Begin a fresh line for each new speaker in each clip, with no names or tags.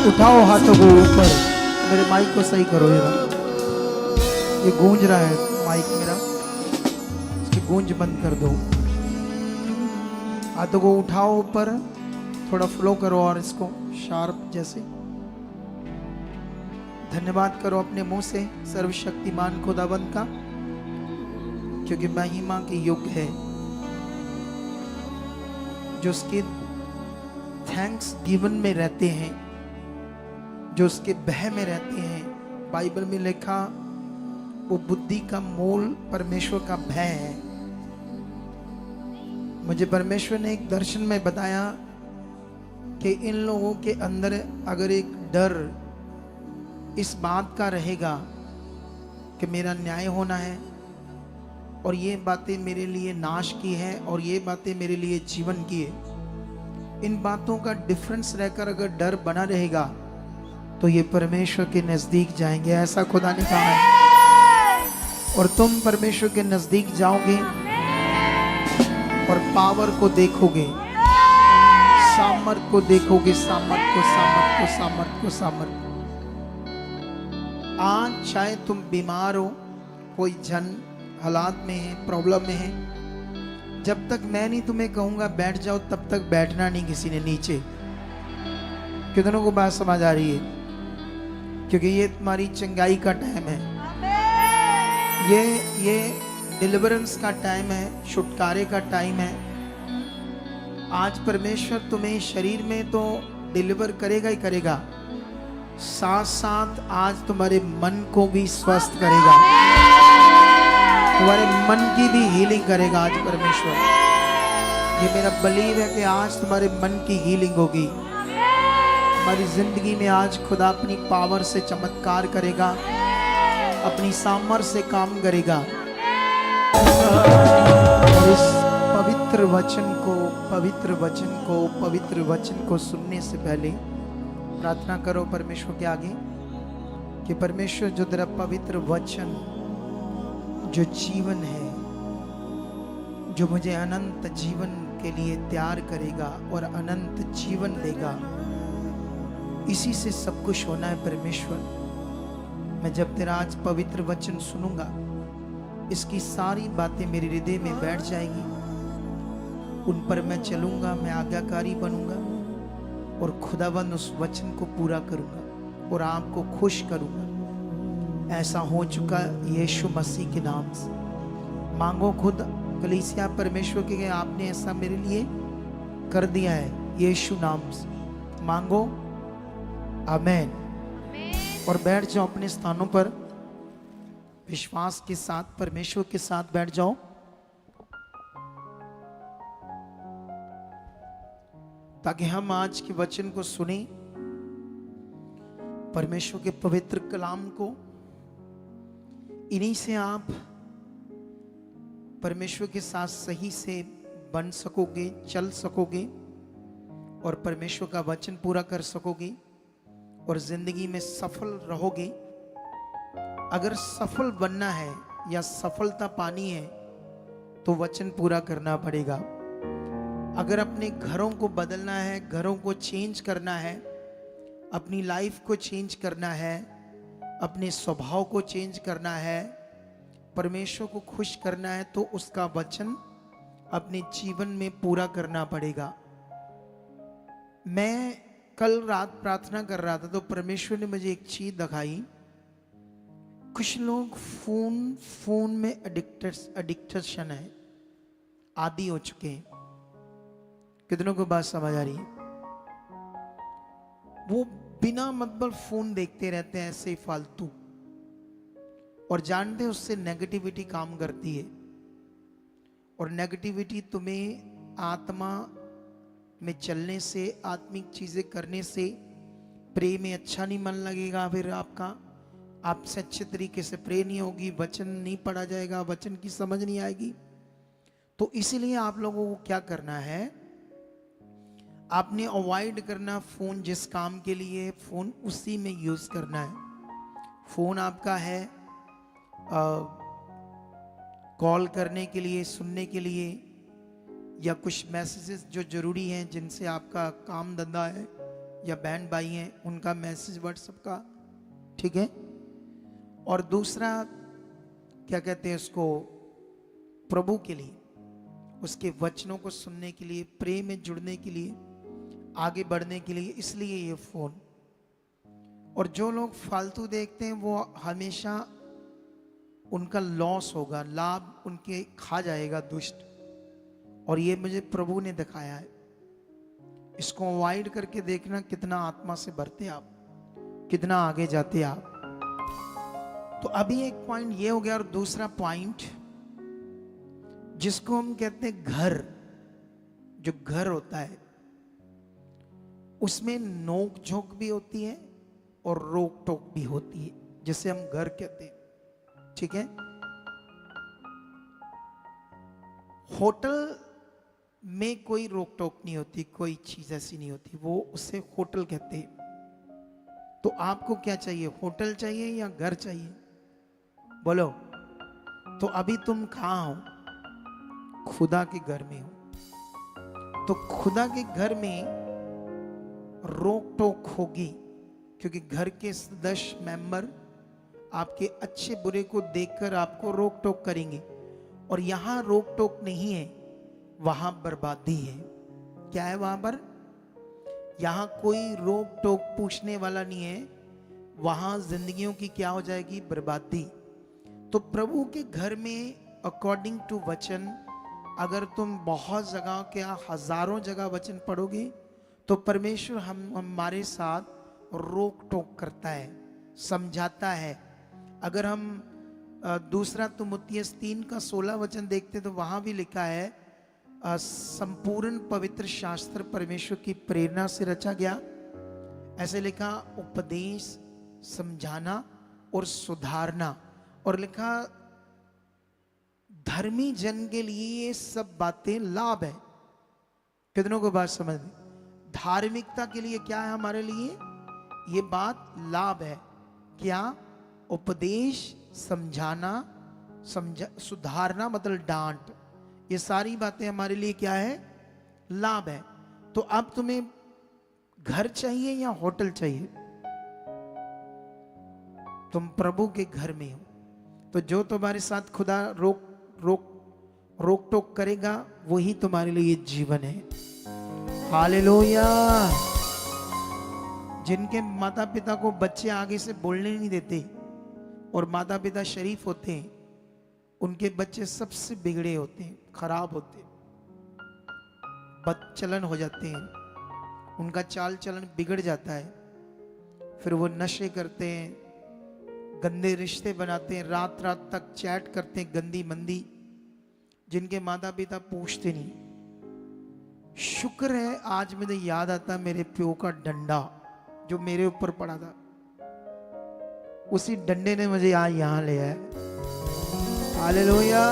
उठाओ हाथों को ऊपर। मेरे माइक को सही करो जरा, ये गूंज रहा है माइक मेरा, इसकी गूंज बंद कर दो। हाथों को उठाओ ऊपर, थोड़ा फ्लो करो और इसको शार्प जैसे। धन्यवाद करो अपने मुंह से सर्वशक्तिमान खुदाबंद का, क्योंकि महिमा की युग है। जो उसके थैंक्स गिवन में रहते हैं, जो उसके भय में रहते हैं, बाइबल में लिखा वो बुद्धि का मूल परमेश्वर का भय है। मुझे परमेश्वर ने एक दर्शन में बताया कि इन लोगों के अंदर अगर एक डर इस बात का रहेगा कि मेरा न्याय होना है और ये बातें मेरे लिए नाश की है और ये बातें मेरे लिए जीवन की है, इन बातों का डिफरेंस रहकर अगर डर बना रहेगा तो ये परमेश्वर के नजदीक जाएंगे, ऐसा खुदा ने कहा है। और तुम परमेश्वर के नजदीक जाओगे और पावर को देखोगे, सामर्थ को देखोगे, सामर्थ को, सामर्थ को, सामर्थ को, सामर्थ। आज चाहे तुम बीमार हो, कोई जन हालात में है, प्रॉब्लम में है, जब तक मैं नहीं तुम्हें कहूंगा बैठ जाओ तब तक बैठना नहीं किसी ने नीचे। कितनों को बात समझ आ रही है? क्योंकि ये तुम्हारी चंगाई का टाइम है, ये डिलीवरेंस का टाइम है, छुटकारे का टाइम है। आज परमेश्वर तुम्हें शरीर में तो डिलीवर करेगा ही करेगा, साथ साथ आज तुम्हारे मन को भी स्वस्थ करेगा, तुम्हारे मन की भी हीलिंग करेगा आज परमेश्वर। ये मेरा बिलीव है कि आज तुम्हारे मन की हीलिंग होगी। हमारी जिंदगी में आज खुदा अपनी पावर से चमत्कार करेगा, अपनी सामर्थ्य से काम करेगा। और इस पवित्र वचन को सुनने से पहले प्रार्थना करो परमेश्वर के आगे कि परमेश्वर जो तेरा पवित्र वचन जो जीवन है, जो मुझे अनंत जीवन के लिए तैयार करेगा और अनंत जीवन देगा, इसी से सब कुछ होना है परमेश्वर। मैं जब तेरा आज पवित्र वचन सुनूंगा, इसकी सारी बातें मेरे हृदय में बैठ जाएगी, उन पर मैं चलूंगा, मैं आज्ञाकारी बनूंगा और खुदाबंद उस वचन को पूरा करूंगा और आपको खुश करूंगा। ऐसा हो चुका यीशु मसीह के नाम से। मांगो खुद कलीसिया परमेश्वर के, आपने ऐसा मेरे लिए कर दिया है यीशु नाम से। मांगो, आमेन। और बैठ जाओ अपने स्थानों पर, विश्वास के साथ परमेश्वर के साथ बैठ जाओ। ताकि हम आज के वचन को सुने, परमेश्वर के पवित्र कलाम को। इन्हीं से आप परमेश्वर के साथ सही से बन सकोगे, चल सकोगे और परमेश्वर का वचन पूरा कर सकोगे और जिंदगी में सफल रहोगे। अगर सफल बनना है या सफलता पानी है तो वचन पूरा करना पड़ेगा। अगर अपने घरों को बदलना है, घरों को चेंज करना है, अपनी लाइफ को चेंज करना है, अपने स्वभाव को चेंज करना है, परमेश्वर को खुश करना है, तो उसका वचन अपने जीवन में पूरा करना पड़ेगा। मैं कल रात प्रार्थना कर रहा था तो परमेश्वर ने मुझे एक चीज दिखाई। कुछ लोग फोन में एडिक्टेशन है, आदी हो चुके हैं। कितनों को बात समझ आ रही है? वो बिना मतलब फोन देखते रहते हैं ऐसे ही फालतू, और जानते हैं उससे नेगेटिविटी काम करती है। और नेगेटिविटी तुम्हें आत्मा में चलने से, आत्मिक चीजें करने से, प्रे में अच्छा नहीं मन लगेगा, फिर आपसे अच्छे तरीके से प्रे नहीं होगी, वचन नहीं पढ़ा जाएगा, वचन की समझ नहीं आएगी। तो इसीलिए आप लोगों को क्या करना है, आपने अवॉइड करना फोन। जिस काम के लिए फोन, उसी में यूज करना है। फोन आपका है कॉल करने के लिए, सुनने के लिए, या कुछ मैसेजेस जो जरूरी हैं जिनसे आपका काम धंधा है या बहन भाई हैं उनका मैसेज व्हाट्सएप का, ठीक है। और दूसरा क्या कहते हैं उसको, प्रभु के लिए, उसके वचनों को सुनने के लिए, प्रेम में जुड़ने के लिए, आगे बढ़ने के लिए, इसलिए ये फोन। और जो लोग फालतू देखते हैं वो हमेशा उनका लॉस होगा, लाभ उनके खा जाएगा दुष्ट। और ये मुझे प्रभु ने दिखाया है। इसको अवॉइड करके देखना कितना आत्मा से भरते आप, कितना आगे जाते आप। तो अभी एक पॉइंट ये हो गया। और दूसरा पॉइंट जिसको हम कहते हैं घर, जो घर होता है उसमें नोक झोंक भी होती है और रोक टोक भी होती है, जिसे हम घर कहते हैं, ठीक है। होटल में कोई रोक टोक नहीं होती, कोई चीज ऐसी नहीं होती, वो उसे होटल कहते हैं। तो आपको क्या चाहिए, होटल चाहिए या घर चाहिए, बोलो। तो अभी तुम कहां हो, खुदा के घर में हो। तो खुदा के घर में रोक टोक होगी, क्योंकि घर के सदस्य मेंबर आपके अच्छे बुरे को देखकर आपको रोक टोक करेंगे। और यहां रोक टोक नहीं है, वहां बर्बादी है। क्या है वहां पर, यहां कोई रोक टोक पूछने वाला नहीं है, वहां जिंदगियों की क्या हो जाएगी, बर्बादी। तो प्रभु के घर में अकॉर्डिंग टू वचन, अगर तुम बहुत जगह के हजारों जगह वचन पढ़ोगे तो परमेश्वर हमारे साथ रोक टोक करता है, समझाता है। अगर हम दूसरा तिमुथियुस 3:16 वचन देखते तो वहां भी लिखा है, संपूर्ण पवित्र शास्त्र परमेश्वर की प्रेरणा से रचा गया। ऐसे लिखा, उपदेश, समझाना और सुधारना। और लिखा, धर्मी जन के लिए ये सब बातें लाभ है। कितनों को बात समझ में, धार्मिकता के लिए क्या है हमारे लिए, ये बात लाभ है। क्या, उपदेश, समझाना, सुधारना मतलब डांट, ये सारी बातें हमारे लिए क्या है, लाभ है। तो अब तुम्हें घर चाहिए या होटल चाहिए, तुम प्रभु के घर में हो। तो जो तुम्हारे साथ खुदा रोक टोक करेगा वही तुम्हारे लिए जीवन है। हालेलुया। जिनके माता पिता को बच्चे आगे से बोलने नहीं देते और माता पिता शरीफ होते हैं, उनके बच्चे सबसे बिगड़े होते हैं, खराब होते हैं, बदचलन हो जाते हैं, उनका चाल चलन बिगड़ जाता है। फिर वो नशे करते हैं, गंदे रिश्ते बनाते हैं, रात रात तक चैट करते हैं गंदी मंदी, जिनके माता पिता पूछते नहीं। शुक्र है आज मुझे याद आता मेरे प्यो का डंडा जो मेरे ऊपर पड़ा था, उसी डंडे ने मुझे यहाँ ले आया। हालेलुया।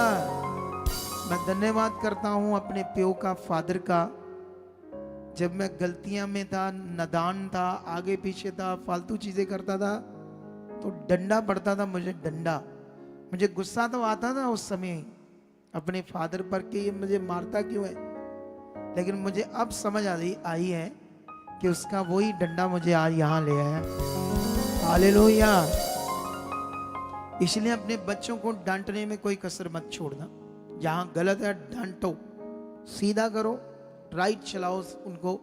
मैं धन्यवाद करता हूँ अपने प्यो का, फादर का। जब मैं गलतियां में था, नादान था, आगे पीछे था, फालतू चीजें करता था, तो डंडा पड़ता था मुझे, डंडा। मुझे गुस्सा तो आता था उस समय अपने फादर पर कि ये मुझे मारता क्यों है, लेकिन मुझे अब समझ आई है कि उसका वही डंडा मुझे आज यहाँ ले आया। हालेलुया। इसलिए अपने बच्चों को डांटने में कोई कसर मत छोड़ना। जहां गलत है डांटो, सीधा करो, राइट चलाओ उनको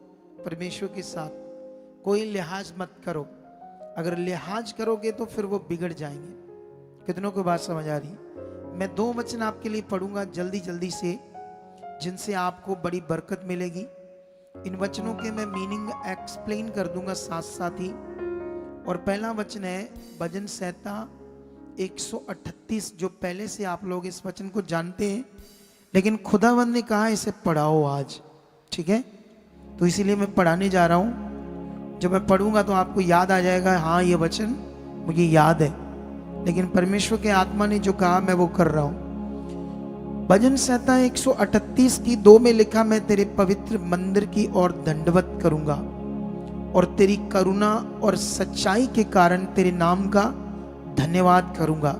परमेश्वर के साथ, कोई लिहाज मत करो। अगर लिहाज करोगे तो फिर वो बिगड़ जाएंगे। कितनों को बात समझ आ रही? मैं 2 वचन आपके लिए पढ़ूंगा जल्दी से, जिनसे आपको बड़ी बरकत मिलेगी। इन वचनों के मैं मीनिंग एक्सप्लेन कर दूंगा साथ साथ ही। और पहला वचन है भजन संहिता 138, जो पहले से आप लोग इस वचन को जानते हैं, लेकिन खुदावंद ने कहा इसे पढ़ाओ आज, ठीक है? तो इसीलिए मैं पढ़ाने जा रहा हूं। जब मैं पढ़ूंगा तो आपको याद आ जाएगा, हाँ ये वचन मुझे याद है, लेकिन परमेश्वर के आत्मा ने जो कहा मैं वो कर रहा हूं। भजन संहिता 138 की 2 में लिखा, मैं तेरे पवित्र मंदिर की ओर दंडवत करूंगा और तेरी करुणा और सच्चाई के कारण तेरे नाम का धन्यवाद करूंगा।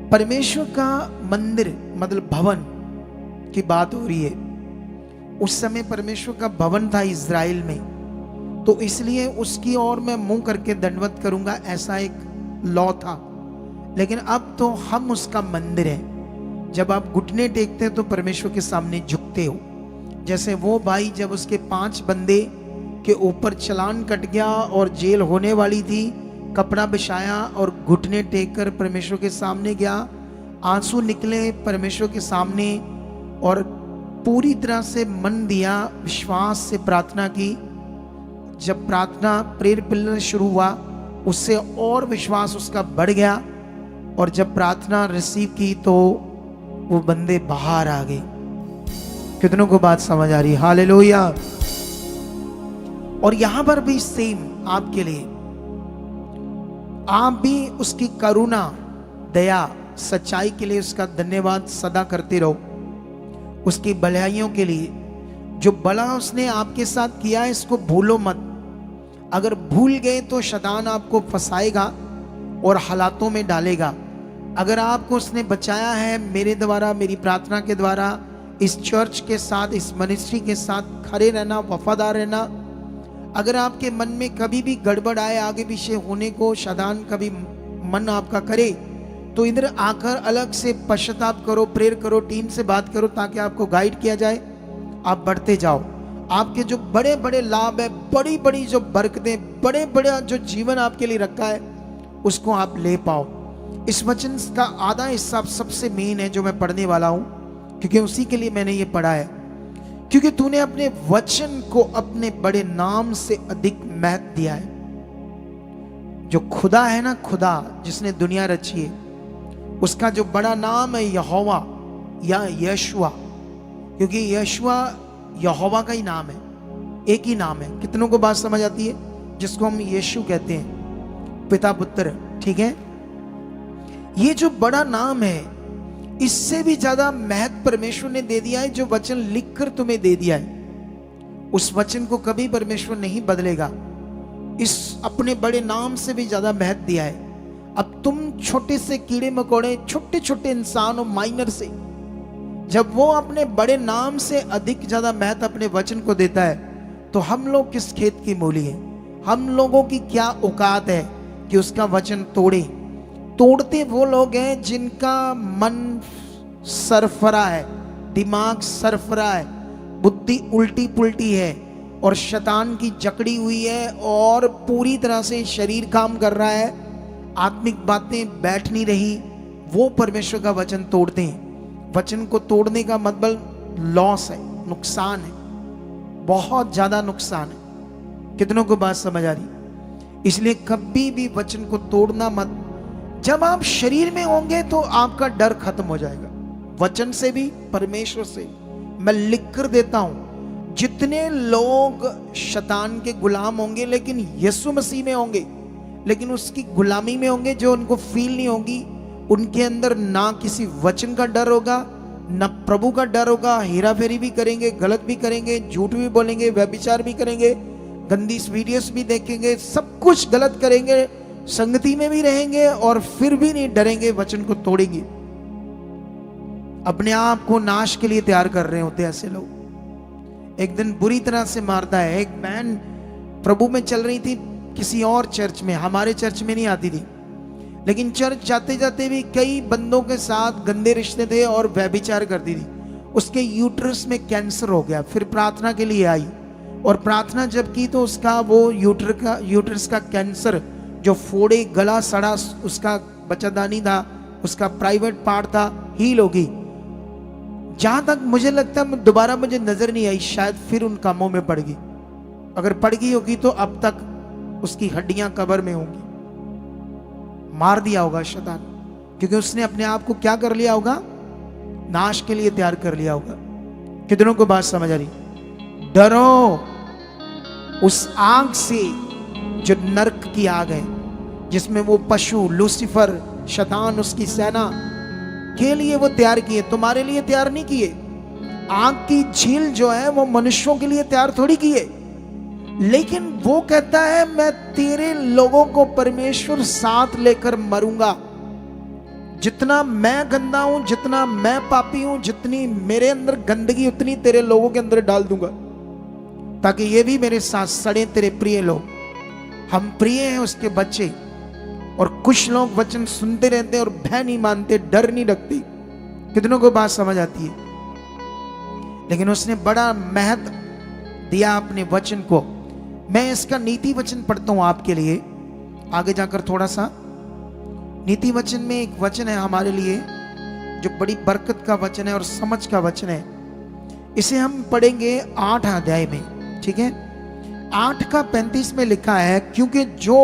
परमेश्वर का मंदिर मतलब भवन की बात हो रही है। उस समय परमेश्वर का भवन था इज़राइल में, तो इसलिए उसकी ओर मैं मुंह करके दंडवत करूंगा, ऐसा एक लॉ था। लेकिन अब तो हम उसका मंदिर है। जब आप घुटने टेकते हैं तो परमेश्वर के सामने झुकते हो। जैसे वो भाई जब उसके 5 बंदे के ऊपर चालान कट गया और जेल होने वाली थी, कपड़ा बिछाया और घुटने टेक कर परमेश्वर के सामने गया, आंसू निकले परमेश्वर के सामने और पूरी तरह से मन दिया, विश्वास से प्रार्थना की। जब प्रार्थना प्रेयर पिलर शुरू हुआ, उससे और विश्वास उसका बढ़ गया और जब प्रार्थना रिसीव की तो वो बंदे बाहर आ गए। कितनों को बात समझ आ रही? हालेलुया। और यहां पर भी सेम आपके लिए, आप भी उसकी करुणा, दया, सच्चाई के लिए उसका धन्यवाद सदा करते रहो। उसकी भलाइयों के लिए, जो भला उसने आपके साथ किया है, इसको भूलो मत। अगर भूल गए तो शैतान आपको फंसाएगा और हालातों में डालेगा। अगर आपको उसने बचाया है मेरे द्वारा, मेरी प्रार्थना के द्वारा, इस चर्च के साथ, इस मिनिस्ट्री के साथ खड़े रहना, वफादार रहना, अगर आपके मन में कभी भी गड़बड़ आए, आगे पीछे होने को शैतान कभी मन आपका करे, तो इधर आकर अलग से पश्चाताप करो, प्रेयर करो, टीम से बात करो ताकि आपको गाइड किया जाए। आप बढ़ते जाओ। आपके जो बड़े बड़े लाभ है, बड़ी बड़ी जो बरकतें, बड़े बड़े जो जीवन आपके लिए रखा है, उसको आप ले पाओ। इस वचन का आधा हिस्सा सबसे मेन है जो मैं पढ़ने वाला हूं, क्योंकि उसी के लिए मैंने ये पढ़ा है। क्योंकि तूने अपने वचन को अपने बड़े नाम से अधिक महत्व दिया है। जो खुदा है ना, खुदा जिसने दुनिया रची है, उसका जो बड़ा नाम है यहोवा या यशुआ, क्योंकि यशुआ यहोवा का ही नाम है, एक ही नाम है। कितनों को बात समझ आती है? जिसको हम यीशु कहते हैं, पिता पुत्र, ठीक है। ये जो बड़ा नाम है, इससे भी ज्यादा महत्व परमेश्वर ने दे दिया है, जो वचन लिखकर तुम्हें दे दिया है। उस वचन को कभी परमेश्वर नहीं बदलेगा। इस अपने बड़े नाम से भी ज्यादा महत्व दिया है। अब तुम छोटे से कीड़े मकोड़े, छोटे छोटे इंसान हो, माइनर से, जब वो अपने बड़े नाम से अधिक ज्यादा महत्व अपने वचन को देता है, तो हम लोग किस खेत की मूली हैं? हम लोगों की क्या औकात है कि उसका वचन तोड़े? तोड़ते वो लोग हैं जिनका मन सरफरा है, दिमाग सरफरा है, बुद्धि उल्टी पुल्टी है और शैतान की जकड़ी हुई है और पूरी तरह से शरीर काम कर रहा है, आत्मिक बातें बैठ नहीं रही। वो परमेश्वर का वचन तोड़ते हैं। वचन को तोड़ने का मतलब लॉस है, नुकसान है, बहुत ज्यादा नुकसान है। कितनों को बात समझ आ रही? इसलिए कभी भी वचन को तोड़ना मत। जब आप शरीर में होंगे तो आपका डर खत्म हो जाएगा, वचन से भी, परमेश्वर से। मैं लिख कर देता हूं, जितने लोग शैतान के गुलाम होंगे लेकिन यीशु मसीह में होंगे, लेकिन उसकी गुलामी में होंगे, जो उनको फील नहीं होगी, उनके अंदर ना किसी वचन का डर होगा, ना प्रभु का डर होगा। हेरा फेरी भी करेंगे, गलत भी करेंगे, झूठ भी बोलेंगे, व्यभिचार भी करेंगे, गंदी वीडियोस भी देखेंगे, सब कुछ गलत करेंगे, संगति में भी रहेंगे और फिर भी नहीं डरेंगे, वचन को तोड़ेंगे। अपने आप को नाश के लिए तैयार कर रहे होते ऐसे लोग। एक दिन बुरी तरह से मारता है। एक बहन प्रभु में चल रही थी किसी और चर्च में, हमारे चर्च में नहीं आती थी, लेकिन चर्च जाते जाते भी कई बंदों के साथ गंदे रिश्ते थे और व्यभिचार करती थी। उसके यूट्रस में कैंसर हो गया। फिर प्रार्थना के लिए आई और प्रार्थना जब की तो उसका वो यूट्रस का कैंसर, जो फोड़े, गला सड़ा, उसका बच्चादानी था, उसका प्राइवेट पार्ट था, हील होगी। जहां तक मुझे लगता है, दोबारा मुझे नजर नहीं आई, शायद फिर उन कामों में पड़ गई। अगर पड़ गई होगी तो अब तक उसकी हड्डियां कब्र में होंगी। मार दिया होगा शैतान, क्योंकि उसने अपने आप को क्या कर लिया होगा? नाश के लिए तैयार कर लिया होगा। कितनों को बात समझ आ रही? डरो उस आग से जो नरक की आग है, जिसमें वो पशु लूसीफर, शैतान, उसकी सेना के लिए वो तैयार किए, तुम्हारे लिए तैयार नहीं किए। आग की झील जो है वो मनुष्यों के लिए तैयार थोड़ी किए, लेकिन वो कहता है मैं तेरे लोगों को परमेश्वर साथ लेकर मरूंगा। जितना मैं गंदा हूं, जितना मैं पापी हूं, जितनी मेरे अंदर गंदगी, उतनी तेरे लोगों के अंदर डाल दूंगा, ताकि ये भी मेरे साथ सड़े तेरे प्रिय लोग। हम प्रिय हैं उसके बच्चे, और कुछ लोग वचन सुनते रहते हैं और भय नहीं मानते, डर नहीं रखते। कितनों को बात समझ आती है? लेकिन उसने बड़ा महत्व दिया अपने वचन को। मैं इसका नीति वचन पढ़ता हूं आपके लिए, आगे जाकर थोड़ा सा। नीति वचन में एक वचन है हमारे लिए जो बड़ी बरकत का वचन है और समझ का वचन है। इसे हम पढ़ेंगे 8 अध्याय में, ठीक है? 8 का 35 में लिखा है, क्योंकि जो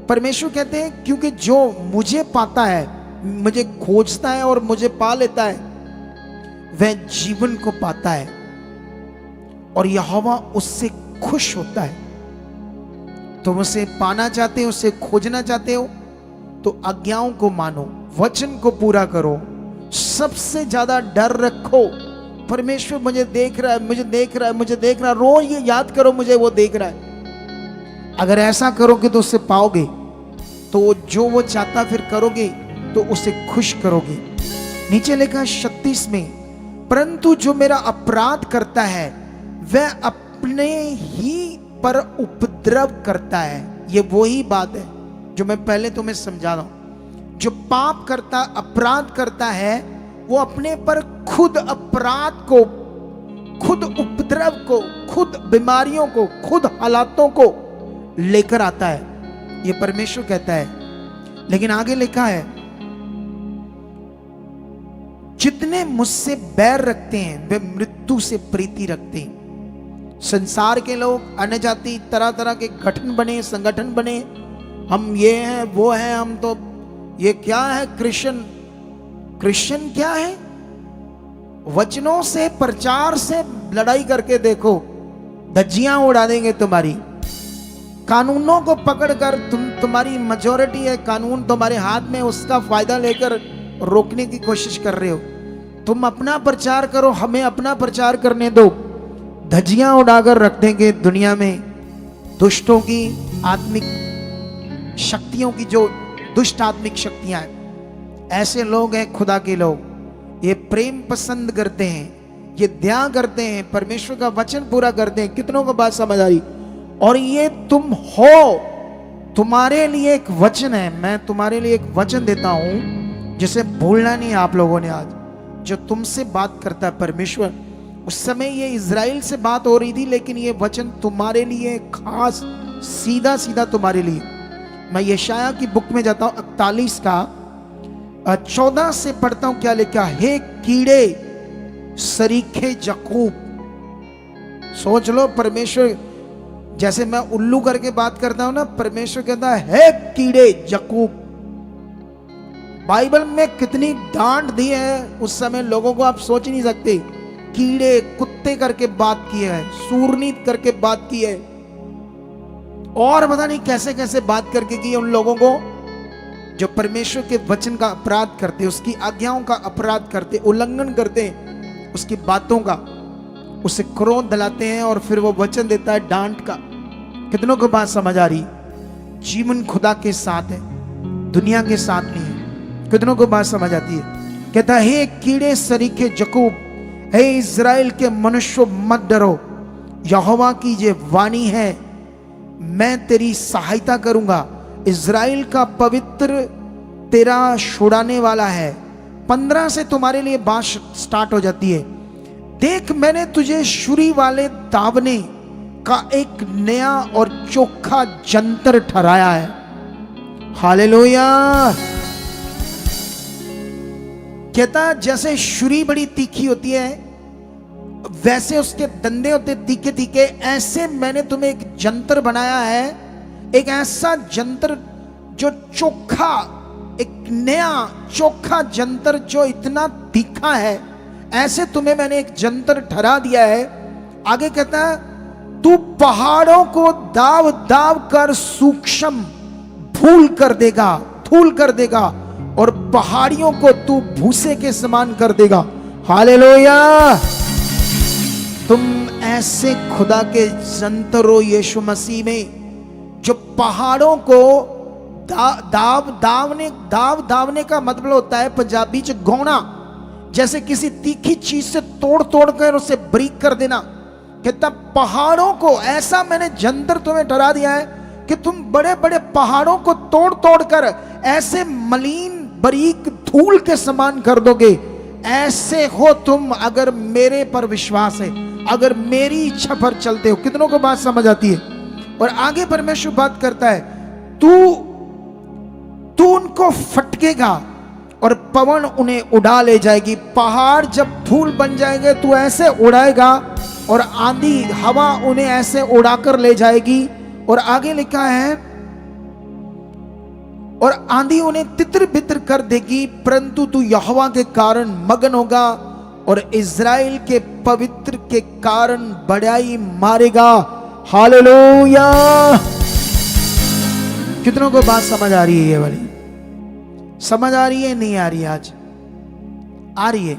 परमेश्वर कहते हैं, क्योंकि जो मुझे पाता है, मुझे खोजता है और मुझे पा लेता है, वह जीवन को पाता है और यहोवा उससे खुश होता है। तुम उसे पाना चाहते हो, उसे खोजना चाहते हो, तो आज्ञाओं को मानो, वचन को पूरा करो, सबसे ज्यादा डर रखो। परमेश्वर मुझे देख रहा है, मुझे देख रहा है, मुझे देख रहा है, रोज ये याद करो मुझे वो देख रहा है। अगर ऐसा करोगे तो उसे पाओगे, तो जो वो चाहता फिर करोगे तो उसे खुश करोगे। नीचे लिखा 36 में, परंतु जो मेरा अपराध करता है वह अपने ही पर उपद्रव करता है। ये वही बात है जो मैं पहले तुम्हें समझा रहा हूं। जो पाप करता, अपराध करता है, वो अपने पर खुद अपराध को, खुद उपद्रव को, खुद बीमारियों को, खुद हालातों को लेकर आता है। ये परमेश्वर कहता है। लेकिन आगे लिखा है, जितने मुझसे बैर रखते हैं वे मृत्यु से प्रीति रखते हैं। संसार के लोग, अन्य जाति, तरह तरह के गठन बने, संगठन बने, हम ये हैं वो हैं, हम तो ये क्या है क्रिश्चियन। क्रिश्चियन क्या है? वचनों से, प्रचार से लड़ाई करके देखो, धज्जियां उड़ा देंगे तुम्हारी। कानूनों को पकड़कर, तुम्हारी मेजॉरिटी है, कानून तुम्हारे हाथ में, उसका फायदा लेकर रोकने की कोशिश कर रहे हो। तुम अपना प्रचार करो, हमें अपना प्रचार करने दो। धज्जियां उड़ाकर रख देंगे दुनिया में दुष्टों की, आत्मिक शक्तियों की, जो दुष्ट आत्मिक शक्तियां हैं। ऐसे लोग हैं खुदा के लोग। ये प्रेम पसंद करते हैं, ये दया करते हैं, परमेश्वर का वचन पूरा करते हैं। कितनों को बात समझ आ रही? और ये तुम हो, तुम्हारे लिए एक वचन है। मैं तुम्हारे लिए एक वचन देता हूं जिसे भूलना नहीं आप लोगों ने। आज जो तुमसे बात करता है परमेश्वर, उस समय ये इज़राइल से बात हो रही थी, लेकिन ये वचन तुम्हारे लिए खास, सीधा सीधा तुम्हारे लिए। मैं यशाया की बुक में जाता हूं, 41 का 14 से पढ़ता हूं। क्या लिखा? हे कीड़े सरीखे याकूब। सोच लो, परमेश्वर जैसे मैं उल्लू करके बात करता हूं ना, परमेश्वर कहता है हे कीड़े याकूब। बाइबल में कितनी डांट दी है उस समय लोगों को, आप सोच नहीं सकते। कीड़े, कुत्ते करके बात की है, सूरनी करके बात की है, और पता नहीं कैसे कैसे बात करके की है उन लोगों को जो परमेश्वर के वचन का अपराध करते, उसकी आज्ञाओं का अपराध करते, उल्लंघन करते, उसकी बातों का, उसे क्रोध दिलाते हैं, और फिर वो वचन देता है डांट का। कितनों को बात समझ आ रही? जीवन खुदा के साथ है, दुनिया के साथ नहीं है। कितनों को बात समझ आती है? कहता है हे कीड़े सरीखे याकूब, हे इज़राइल के मनुष्यों मत डरो, यहोवा की ये वाणी है, मैं तेरी सहायता करूंगा। इज़राइल का पवित्र तेरा छुड़ाने वाला है। 15 से तुम्हारे लिए बात स्टार्ट हो जाती है। देख, मैंने तुझे छुरी वाले दावने का एक नया और चोखा जंतर ठहराया है। हालेलुया। कहता जैसे छुरी बड़ी तीखी होती है, वैसे उसके दंदे होते तीखे तीखे, ऐसे मैंने तुम्हें एक जंतर बनाया है, एक ऐसा जंतर जो चोखा, एक नया चोखा जंतर जो इतना तीखा है, ऐसे तुम्हें मैंने एक जंतर ठहरा दिया है। आगे कहता है तू पहाड़ों को दाव दाव कर सूक्ष्म धूल कर देगा, धूल कर देगा, और पहाड़ियों को तू भूसे के समान कर देगा। हालेलुया। तुम ऐसे खुदा के जंतर हो यीशु मसीह में, जो पहाड़ों को दाव दावने का मतलब होता है पंजाबी च गौना, जैसे किसी तीखी चीज से तोड़ तोड़ कर उसे ब्रीक कर देना, कहता पहाड़ों को ऐसा मैंने जंतर तुम्हें डरा दिया है कि तुम बड़े बड़े पहाड़ों को तोड़ तोड़ कर ऐसे मलिन बारीक धूल के समान कर दोगे। ऐसे हो तुम अगर मेरे पर विश्वास है, अगर मेरी इच्छा पर चलते हो। कितनों को बात समझ आती है? और आगे परमेश्वर बात करता है, तू उनको फटकेगा और पवन उन्हें उड़ा ले जाएगी। पहाड़ जब धूल बन जाएंगे तू ऐसे उड़ाएगा और आंधी हवा उन्हें ऐसे उड़ाकर ले जाएगी। और आगे लिखा है, और आंधी उन्हें तितर बितर कर देगी, परंतु तू यहोवा के कारण मगन होगा और इज़राइल के पवित्र के कारण बड़ाई मारेगा। हालेलुया। कितनों को बात समझ आ रही है? ये वाली समझ आ रही है? नहीं आ रही? आज आ रही है।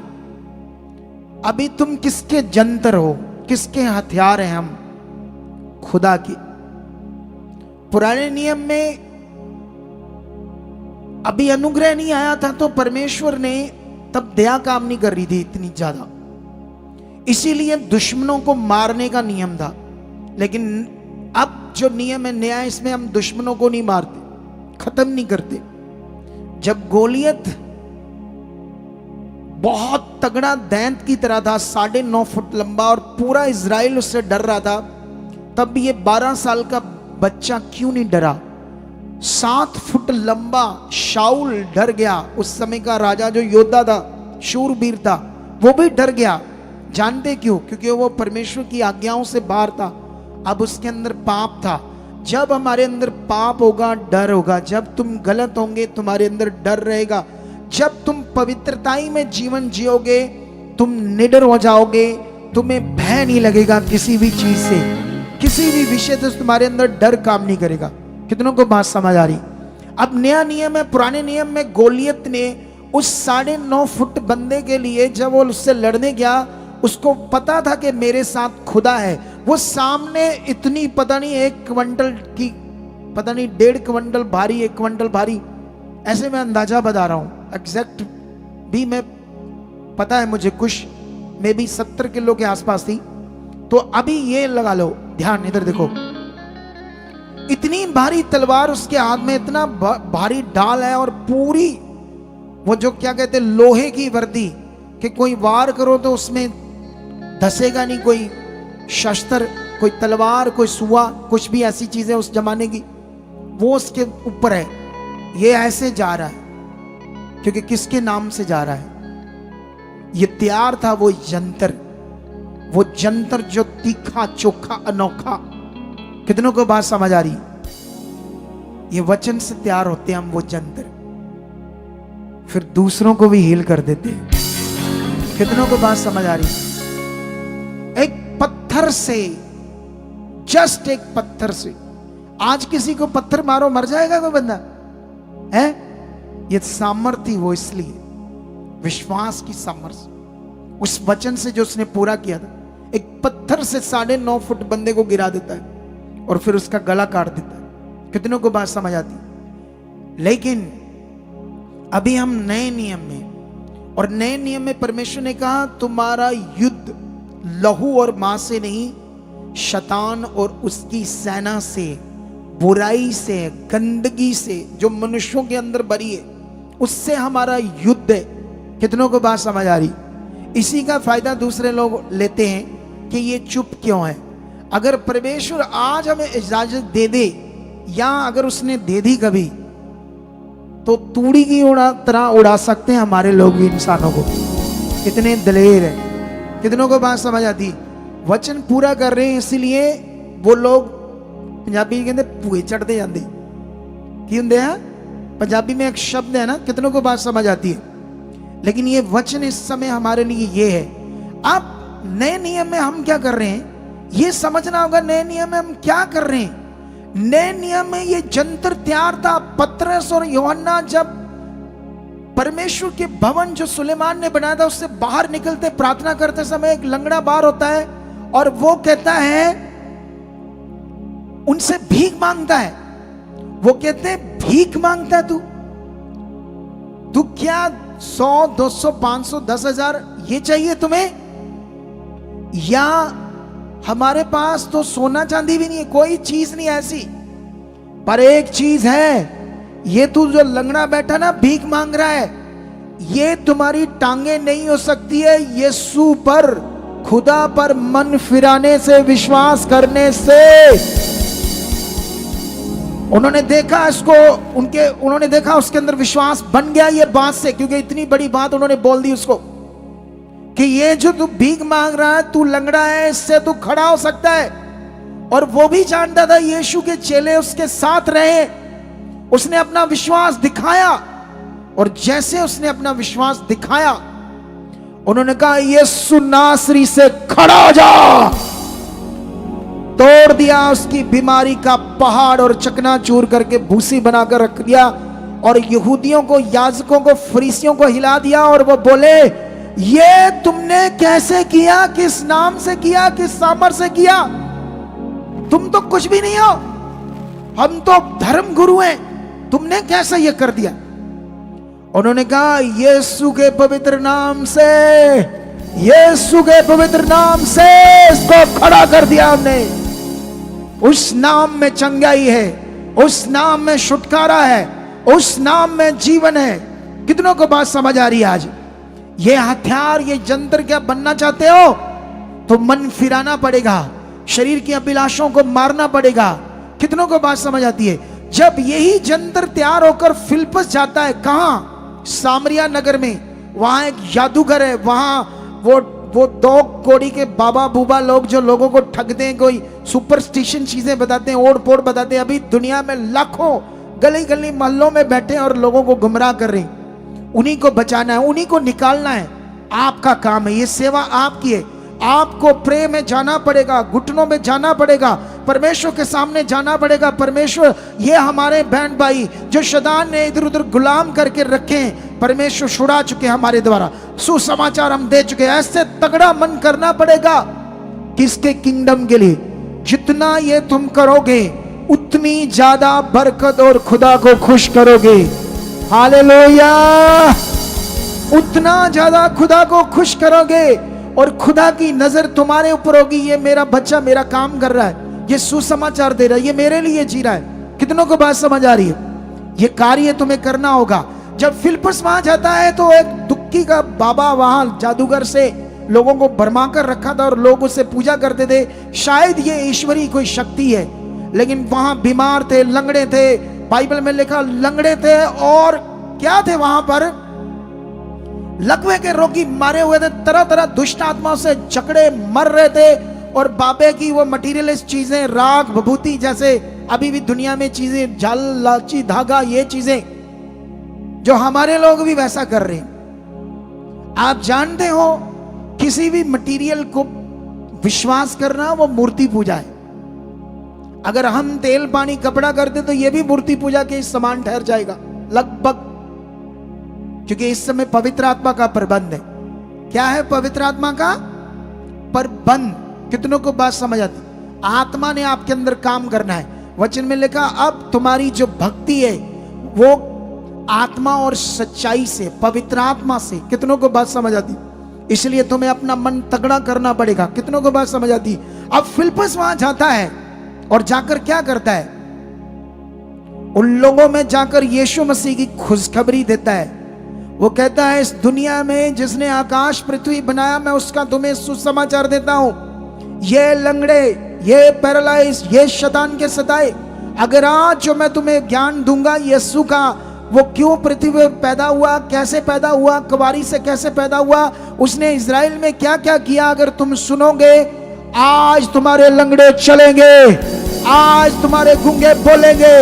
अभी तुम किसके जंतर हो, किसके हथियार हैं? हम खुदा की। पुराने नियम में अभी अनुग्रह नहीं आया था तो परमेश्वर ने तब दया काम नहीं कर रही थी इतनी ज्यादा, इसीलिए दुश्मनों को मारने का नियम था। लेकिन अब जो नियम है नया, इसमें हम दुश्मनों को नहीं मारते, खत्म नहीं करते। जब गोलियत बहुत तगड़ा दैंत की तरह था, 9.5 फुट लंबा, और पूरा इज़राइल उससे डर रहा था, तब भी ये 12 साल का बच्चा क्यों नहीं डरा? 7 फुट लंबा शाऊल डर गया। उस समय का राजा जो योद्धा था, शूरवीर था, वो भी डर गया। जानते क्यों? क्योंकि वो परमेश्वर की आज्ञाओं से बाहर था। अब उसके अंदर पाप था। जब हमारे अंदर पाप होगा, डर होगा। जब तुम गलत होंगे, तुम्हारे अंदर डर रहेगा। जब तुम पवित्रताई में जीवन जियोगे, तुम निडर हो जाओगे, तुम्हें भय नहीं लगेगा किसी भी चीज से, किसी भी विषय से तुम्हारे अंदर डर काम नहीं करेगा। कितनों को बात समझ आ रही? अब नया नियम है। पुराने नियम में गोलियत ने उस 9.5 फुट बंदे के लिए, जब वो उससे लड़ने गया, उसको पता था कि मेरे साथ खुदा है। वो सामने इतनी पता नहीं 1 क्विंटल की, पता नहीं 1.5 क्विंटल भारी, 1 क्विंटल भारी, ऐसे मैं अंदाजा बता रहा हूं, एग्जैक्ट भी मैं पता है मुझे, कुछ में भी 70 किलो के आसपास थी। तो अभी ये लगा लो ध्यान, इधर देखो, इतनी भारी तलवार उसके हाथ में, इतना भारी ढाल है, और पूरी वो जो क्या कहते लोहे की वर्दी, कि कोई वार करो तो उसमें धसेगा नहीं कोई शस्त्र, कोई तलवार, कोई सुआ, कुछ भी ऐसी चीजें उस जमाने की, वो उसके ऊपर है। ये ऐसे जा रहा है क्योंकि किसके नाम से जा रहा है? ये तैयार था वो जंतर जो तीखा, चोखा, अनोखा। कितनों को बात समझ आ रही? ये वचन से तैयार होते हैं हम वो जंतर, फिर दूसरों को भी हील कर देते हैं। कितनों को बात समझ आ रही? एक पत्थर से, जस्ट एक पत्थर से, आज किसी को पत्थर मारो मर जाएगा कोई बंदा है? ये सामर्थ्य वो इसलिए विश्वास की सामर्थ्य, उस वचन से जो उसने पूरा किया था। एक पत्थर से 9.5 फुट बंदे को गिरा देता है और फिर उसका गला काट देता है। कितनों को बात समझ आती? लेकिन अभी हम नए नियम में, और नए नियम में परमेश्वर ने कहा तुम्हारा युद्ध लहू और मांस से नहीं, शैतान और उसकी सेना से, बुराई से, गंदगी से, जो मनुष्यों के अंदर भरी है, उससे हमारा युद्ध है। कितनों को बात समझ आ रही? इसी का फायदा दूसरे लोग लेते हैं कि ये चुप क्यों है। अगर परमेश्वर आज हमें इजाजत दे दे, या अगर उसने दे दी कभी, तो तूड़ी की तरह उड़ा सकते हैं हमारे लोग भी इंसानों को। कितने दलेर है। कितनों को बात समझ आती? वचन पूरा कर रहे हैं, इसीलिए वो लोग, पंजाबी कहते भूए चढ़ते जाते की होंगे हैं। पंजाबी में एक शब्द है ना, कितनों को बात समझ आती है? लेकिन ये वचन इस समय हमारे लिए ये है। अब नए नियम में हम क्या कर रहे हैं ये समझना होगा। नए नियम में हम क्या कर रहे हैं? नए नियम में ये जंतर तैयार था। पतरस और यूहन्ना जब परमेश्वर के भवन जो सुलेमान ने बनाया था उससे बाहर निकलते, प्रार्थना करते समय एक लंगड़ा बाहर होता है और वो कहता है, उनसे भीख मांगता है। वो कहते हैं भीख मांगता है तू क्या 100, 200, 500, 10,000 ये चाहिए तुम्हें, या हमारे पास तो सोना चांदी भी नहीं है, कोई चीज नहीं ऐसी, पर एक चीज है, ये तू जो लंगड़ा बैठा ना भीख मांग रहा है, ये तुम्हारी टांगे नहीं हो सकती है यीशु पर, खुदा पर मन फिराने से, विश्वास करने से। उन्होंने देखा इसको, उन्होंने देखा उसके अंदर विश्वास बन गया ये बात से, क्योंकि इतनी बड़ी बात उन्होंने बोल दी उसको कि ये जो तू भीख मांग रहा है, तू लंगड़ा है, इससे तू खड़ा हो सकता है। और वो भी जानता था, यीशु के चेले उसके साथ रहे, उसने अपना विश्वास दिखाया, और जैसे उसने अपना विश्वास दिखाया, उन्होंने कहा यीशु नासरी से खड़ा हो जा। तोड़ दिया उसकी बीमारी का पहाड़ और चकनाचूर करके भूसी बनाकर रख दिया, और यहूदियों को, याजकों को, फरीसियों को हिला दिया, और वो बोले ये तुमने कैसे किया, किस नाम से किया, किस सामर्थ से किया, तुम तो कुछ भी नहीं हो, हम तो धर्म गुरु हैं, तुमने कैसे ये कर दिया। उन्होंने कहा यीशु के पवित्र नाम से, यीशु के पवित्र नाम से इसको खड़ा कर दिया हमने। उस नाम में चंगाई है, उस नाम में छुटकारा है, उस नाम में जीवन है। कितनों को बात समझ आ रही है आज? ये हथियार, ये जंतर क्या बनना चाहते हो तो मन फिराना पड़ेगा, शरीर की अभिलाषों को मारना पड़ेगा। कितनों को बात समझ आती है? जब यही जंतर तैयार होकर फिलिप्पस जाता है, कहां? सामरिया नगर में, वहां एक जादूगर है, वहां वो दो कोड़ी के बाबा बूबा लोग जो लोगों को ठगते हैं, कोई सुपरस्टिशन चीजें बताते हैं, ओढ़ पोड़ बताते हैं। अभी दुनिया में लाखों गली गली मोहल्लों में बैठे हैं और लोगों को गुमराह कर रहे हैं। उन्हीं को बचाना है, उन्हीं को निकालना है, आपका काम है, ये सेवा आपकी है। आपको प्रे में जाना पड़ेगा, घुटनों में जाना पड़ेगा, परमेश्वर के सामने जाना पड़ेगा। परमेश्वर, ये हमारे बहन भाई जो शैतान ने इधर उधर गुलाम करके रखे हैं, परमेश्वर छुड़ा चुके हमारे द्वारा, सुसमाचार हम दे चुके। ऐसे तगड़ा मन करना पड़ेगा किसके? किंगडम के लिए। जितना ये तुम करोगे उतनी ज्यादा बरकत और खुदा को खुश करोगे। हालेलुया! उतना ज्यादा खुदा को खुश करोगे और खुदा की नजर तुम्हारे ऊपर होगी। ये मेरा बच्चा मेरा काम कर रहा है, ये सुसमाचार दे रहा है, ये मेरे लिए जी रहा है। कितनों को बात समझ आ रही है? ये कार्य तुम्हें करना होगा। जब फिलिप्पस वहां जाता है तो एक दुक्की का बाबा वहां जादूगर से लोगों को भरमा कर रखा था और लोग उससे पूजा करते थे। शायद ये ईश्वरी कोई शक्ति है, लेकिन वहां बीमार थे, लंगड़े थे, बाइबल में लिखा लंगड़े थे, और क्या थे वहां पर? लकवे के रोगी मारे हुए थे, तरह तरह दुष्ट आत्माओं से जकड़े मर रहे थे। और बाबे की वो मटीरियलिस्ट चीजें, राग विभूति जैसे अभी भी दुनिया में चीजें, जाल लाची धागा, ये चीजें जो हमारे लोग भी वैसा कर रहे हैं। आप जानते हो किसी भी मटीरियल को विश्वास करना वो मूर्ति पूजा है। अगर हम तेल पानी कपड़ा करते तो ये भी मूर्ति पूजा के समान ठहर जाएगा लगभग, क्योंकि इस समय पवित्र आत्मा का प्रबंध है। क्या है पवित्र आत्मा का प्रबंध? कितनों को बात समझ आती? आत्मा ने आपके अंदर काम करना है। वचन में लिखा अब तुम्हारी जो भक्ति है वो आत्मा और सच्चाई से, पवित्र आत्मा से। कितनों को बात समझ आती? इसलिए तुम्हें अपना मन तगड़ा करना पड़ेगा। कितनों को बात समझ आती? अब फिलिप्पस वहां जाता है और जाकर क्या करता है? उन लोगों में जाकर यीशु मसीह की खुशखबरी देता है। वो कहता है इस दुनिया में जिसने आकाश पृथ्वी बनाया, मैं उसका तुम्हें सुसमाचार देता हूं। ये लंगड़े, ये पैरालाइज, ये शैतान के सताए, अगर आज जो मैं तुम्हें ज्ञान दूंगा यीशु का, वो क्यों पृथ्वी पर पैदा हुआ, कैसे पैदा हुआ, कुंवारी से कैसे पैदा हुआ, उसने इजराइल में क्या क्या किया, अगर तुम सुनोगे, आज तुम्हारे लंगड़े चलेंगे, आज तुम्हारे गूंगे बोलेंगे,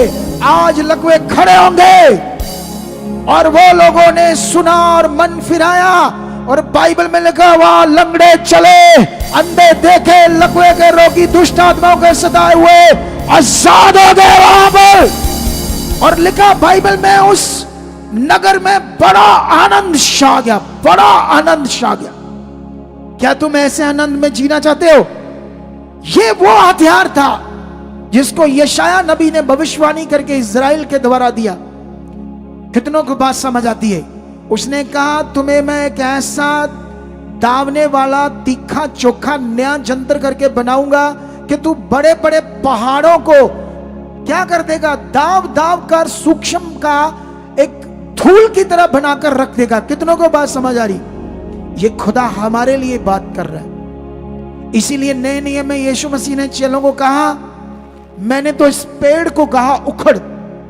आज लकवे खड़े होंगे। और वो लोगों ने सुना और मन फिराया, और बाइबल में लिखा वहां लंगड़े चले, अंधे देखे, लकवे के रोगी, दुष्ट आत्माओं के सताए हुए आजाद हो गए वहां पर। और लिखा बाइबल में उस नगर में बड़ा आनंद छा गया, बड़ा आनंद छा गया। क्या तुम ऐसे आनंद में जीना चाहते हो? ये वो हथियार था जिसको यशाया नबी ने भविष्यवाणी करके इजराइल के द्वारा दिया। कितनों को बात समझ आती है? उसने कहा तुम्हें मैं एक ऐसा दावने वाला तीखा चोखा नया जंतर करके बनाऊंगा कि तू बड़े बड़े पहाड़ों को क्या कर देगा, दाव दाव कर सूक्ष्म का एक धूल की तरह बनाकर रख देगा। कितनों को बात समझ आ रही? ये खुदा हमारे लिए बात कर रहा है। इसीलिए नए नियम में यीशु मसीह ने चेलों को कहा, मैंने तो इस पेड़ को कहा उखड़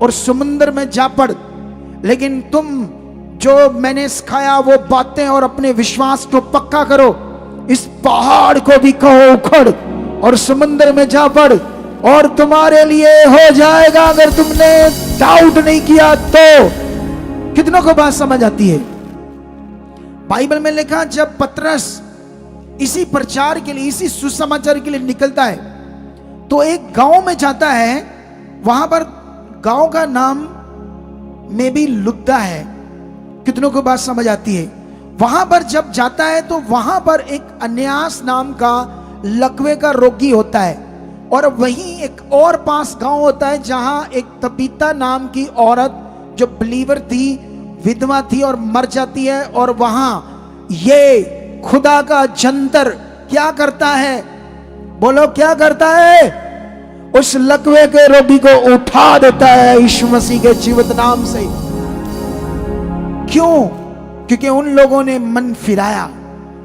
और समुद्र में जा पड़, लेकिन तुम जो मैंने सिखाया वो बातें और अपने विश्वास को पक्का करो। इस पहाड़ को भी कहो उखड़ और समुद्र में जा पड़ और तुम्हारे लिए हो जाएगा, अगर तुमने डाउट नहीं किया तो। कितनों को बात समझ आती है? बाइबल में लिखा, जब पतरस इसी प्रचार के लिए, इसी सुसमाचार के लिए निकलता है तो एक गांव में जाता है। वहां पर गांव का नाम में भी लुद्दा है। कितनों को बात समझ आती है? वहां पर जब जाता है तो वहां पर एक अन्यास नाम का लकवे का रोगी होता है, और वहीं एक और पास गांव होता है जहां एक तबीता नाम की औरत जो बिलीवर थी, विधवा थी और मर जाती है। और वहां ये खुदा का जंतर क्या करता है? बोलो क्या करता है? उस लकवे के रोगी को उठा देता है यीशु मसीह के जीवित नाम से। क्यों? क्योंकि उन लोगों ने मन फिराया,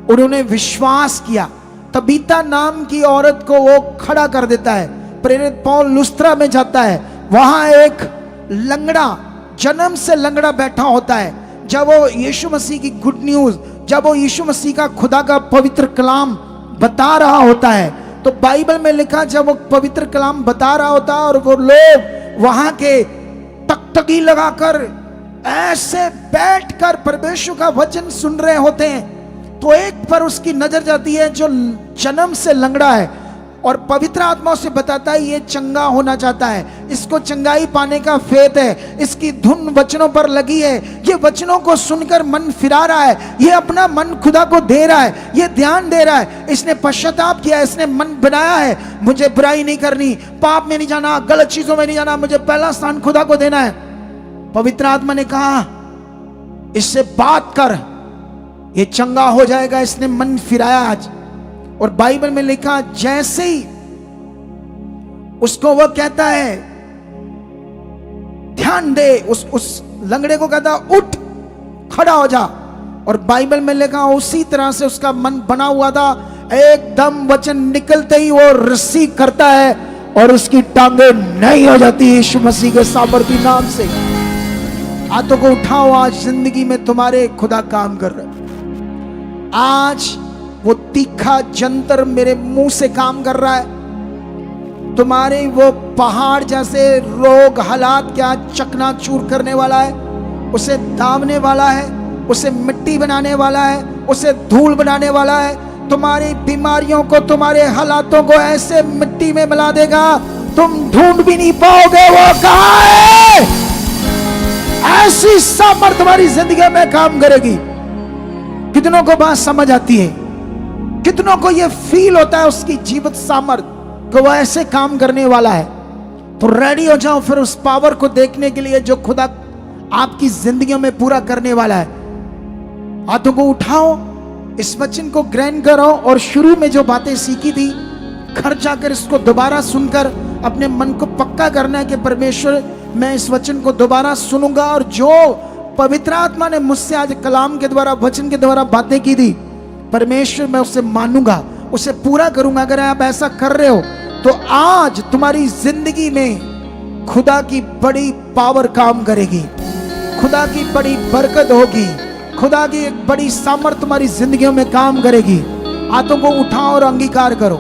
उन्होंने विश्वास किया। तबीता नाम की औरत को वो खड़ा कर देता है। प्रेरित पौल लुस्त्रा में जाता है, वहां एक लंगड़ा, जन्म से लंगड़ा बैठा होता है। जब वो यीशु मसीह की गुड न्यूज, जब वो यीशु मसीह का खुदा का पवित्र कलाम बता रहा होता है, तो बाइबल में लिखा, जब वो पवित्र कलाम बता रहा होता है और वो लोग वहां के टकटकी लगाकर ऐसे बैठकर परमेश्वर का वचन सुन रहे होते हैं, तो एक पर उसकी नजर जाती है जो जन्म से लंगड़ा है, और पवित्र आत्मा उसे बताता है ये चंगा होना चाहता है, इसको चंगाई पाने का फेत है, इसकी धुन वचनों पर लगी है, ये वचनों को सुनकर मन फिरा रहा है, ये अपना मन खुदा को दे रहा है, ये ध्यान दे रहा है, इसने पश्चाताप किया, इसने मन बनाया है, मुझे बुराई नहीं करनी, पाप में नहीं जाना, गलत चीजों में नहीं जाना, मुझे पहला स्थान खुदा को देना है। पवित्र आत्मा ने कहा इससे बात कर, ये चंगा हो जाएगा। इसने मन फिराया आज, और बाइबल में लिखा जैसे ही उसको वह कहता है ध्यान दे, उस लंगड़े को कहता उठ खड़ा हो जा, और बाइबल में लिखा उसी तरह से उसका मन बना हुआ था। एकदम वचन निकलते ही वो रिसीव करता है और उसकी टांगे नई हो जाती है यीशु मसीह के सामर्थी नाम से। हाथों को उठाओ, आज जिंदगी में तुम्हारे खुदा काम कर रहे। आज वो तीखा जंतर मेरे मुंह से काम कर रहा है। तुम्हारे वो पहाड़ जैसे रोग हालात क्या चकनाचूर करने वाला है, उसे दावने वाला है, उसे मिट्टी बनाने वाला है, उसे धूल बनाने वाला है। तुम्हारी बीमारियों को, तुम्हारे हालातों को ऐसे मिट्टी में मिला देगा, तुम ढूंढ भी नहीं पाओगे वो कहां है। ऐसी सामर्थ तुम्हारी जिंदगी में काम करेगी। कितनों को बात समझ आती है? कितनों को यह फील होता है उसकी जीवित सामर्थ को वह ऐसे काम करने वाला है? तो रेडी हो जाओ फिर उस पावर को देखने के लिए जो खुदा आपकी जिंदगियों में पूरा करने वाला है। हाथों को उठाओ, इस वचन को ग्रहण करो, और शुरू में जो बातें सीखी थी घर जाकर इसको दोबारा सुनकर अपने मन को पक्का करना है कि परमेश्वर मैं इस वचन को दोबारा सुनूंगा, और जो पवित्र आत्मा ने मुझसे आज कलाम के द्वारा, वचन के द्वारा बातें की थी, परमेश्वर मैं उसे मानूंगा, उसे पूरा करूंगा। अगर आप ऐसा कर रहे हो तो आज तुम्हारी जिंदगी में खुदा की बड़ी पावर काम करेगी, खुदा की बड़ी बरकत होगी, खुदा की एक बड़ी सामर्थ तुम्हारी जिंदगियों में काम करेगी। हाथों को उठाओ और अंगीकार करो,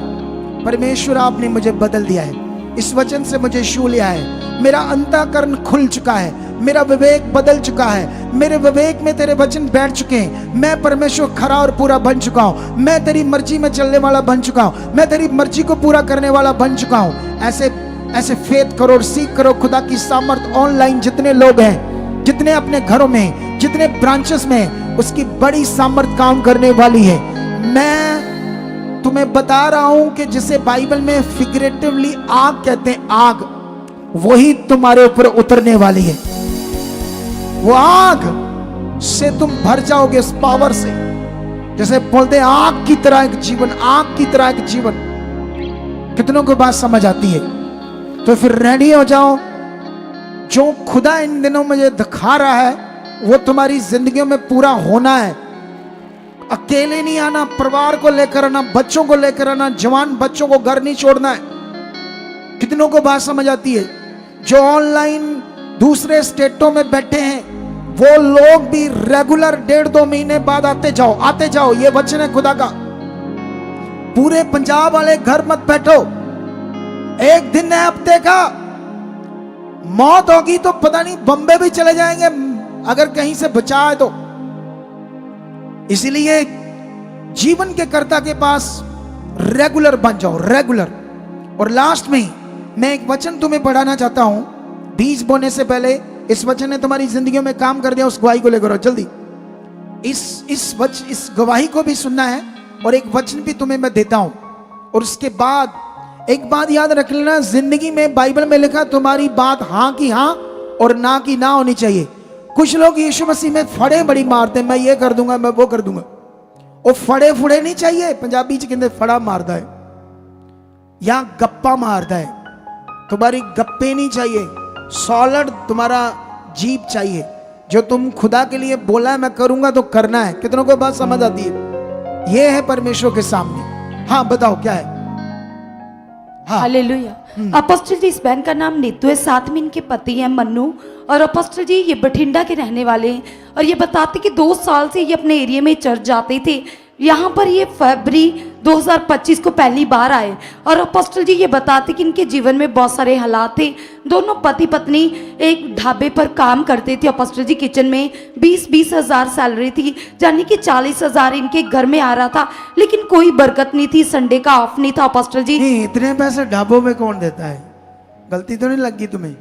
परमेश्वर आपने मुझे बदल दिया है, इस वचन से मुझे छू लिया है, मेरा अंतःकरण खुल चुका है, मेरा विवेक बदल चुका है, मेरे विवेक में तेरे वचन बैठ चुके हैं, मैं परमेश्वर खरा और पूरा बन चुका हूं, मैं तेरी मर्जी में चलने वाला बन चुका हूं, मैं तेरी मर्जी को पूरा करने वाला बन चुका हूं। ऐसे फेथ करो और सीख करो खुदा की सामर्थ। ऑनलाइन जितने लोग हैं, जितने अपने घरों में, जितने ब्रांचेस में, उसकी बड़ी सामर्थ काम करने वाली है। मैं तुम्हें बता रहा हूं कि जिसे बाइबल में फिगरेटिवली आग कहते हैं, आग वही तुम्हारे ऊपर उतरने वाली है। वो आग से तुम भर जाओगे, उस पावर से जैसे बोलते हैं आग की तरह एक जीवन, आग की तरह एक जीवन। कितनों को बात समझ आती है? तो फिर रेडी हो जाओ। जो खुदा इन दिनों मुझे दिखा रहा है वो तुम्हारी जिंदगियों में पूरा होना है। अकेले नहीं आना, परिवार को लेकर आना, बच्चों को लेकर आना, जवान बच्चों को घर नहीं छोड़ना है। कितनों को बात समझ आती है? जो ऑनलाइन दूसरे स्टेटों में बैठे हैं वो लोग भी रेगुलर 1.5-2 महीने बाद आते जाओ, आते जाओ। ये वचन है खुदा का। पूरे पंजाब वाले घर मत बैठो। एक दिन है हफ्ते का, मौत होगी तो पता नहीं बम्बे भी चले जाएंगे अगर कहीं से बचा है तो। इसीलिए जीवन के कर्ता के पास रेगुलर बन जाओ, रेगुलर। और लास्ट में मैं एक वचन तुम्हें पढ़ाना चाहता हूं। बीज बोने से पहले इस वचन ने तुम्हारी जिंदगियों में काम कर दिया, उस गवाही को लेकर आओ जल्दी। इस गवाही को भी सुनना है और एक वचन भी तुम्हें मैं देता हूं। और उसके बाद एक बात याद रख लेना, जिंदगी में बाइबल में लिखा तुम्हारी बात हां की हां और ना की ना होनी चाहिए। कुछ लोग यीशु मसीह में फड़े बड़ी मारते, मैं ये कर दूंगा, मैं वो कर दूंगा। वो फड़े फुड़े नहीं चाहिए। पंजाबी च कहते फड़ा मारदा है या गप्पा मारदा है। तुम्हारी गप्पे नहीं चाहिए, सॉलिड तुम्हारा जीप चाहिए। जो तुम खुदा के लिए बोला है मैं करूंगा तो करना है। कितनों को बात समझ आती है? ये है परमेश्वर के सामने। हाँ बताओ क्या है? हाँ।
हालेलुया। अपोस्टल जी, इस बहन का नाम नीतू है, साथ में इनके पति हैं मन्नू। और अपोस्टल जी ये बठिंडा के रहने वाले हैं और ये बताते कि 2 साल से ये अपने एरिया में चर्च जाते थे। यहाँ पर ये फरवरी 2025 को पहली बार आए। और अपोस्टल जी ये बताते कि इनके जीवन में बहुत सारे हालात थे। दोनों पति पत्नी एक ढाबे पर काम करते थे। अपोस्टल जी किचन में 20-20 हज़ार सैलरी थी, यानी कि 40 हज़ार इनके घर में आ रहा था, लेकिन कोई बरकत नहीं थी। संडे का ऑफ नहीं था अपोस्टल जी।
नहीं, इतने पैसे ढाबों में कौन देता है? गलती तो नहीं लगी तुम्हें?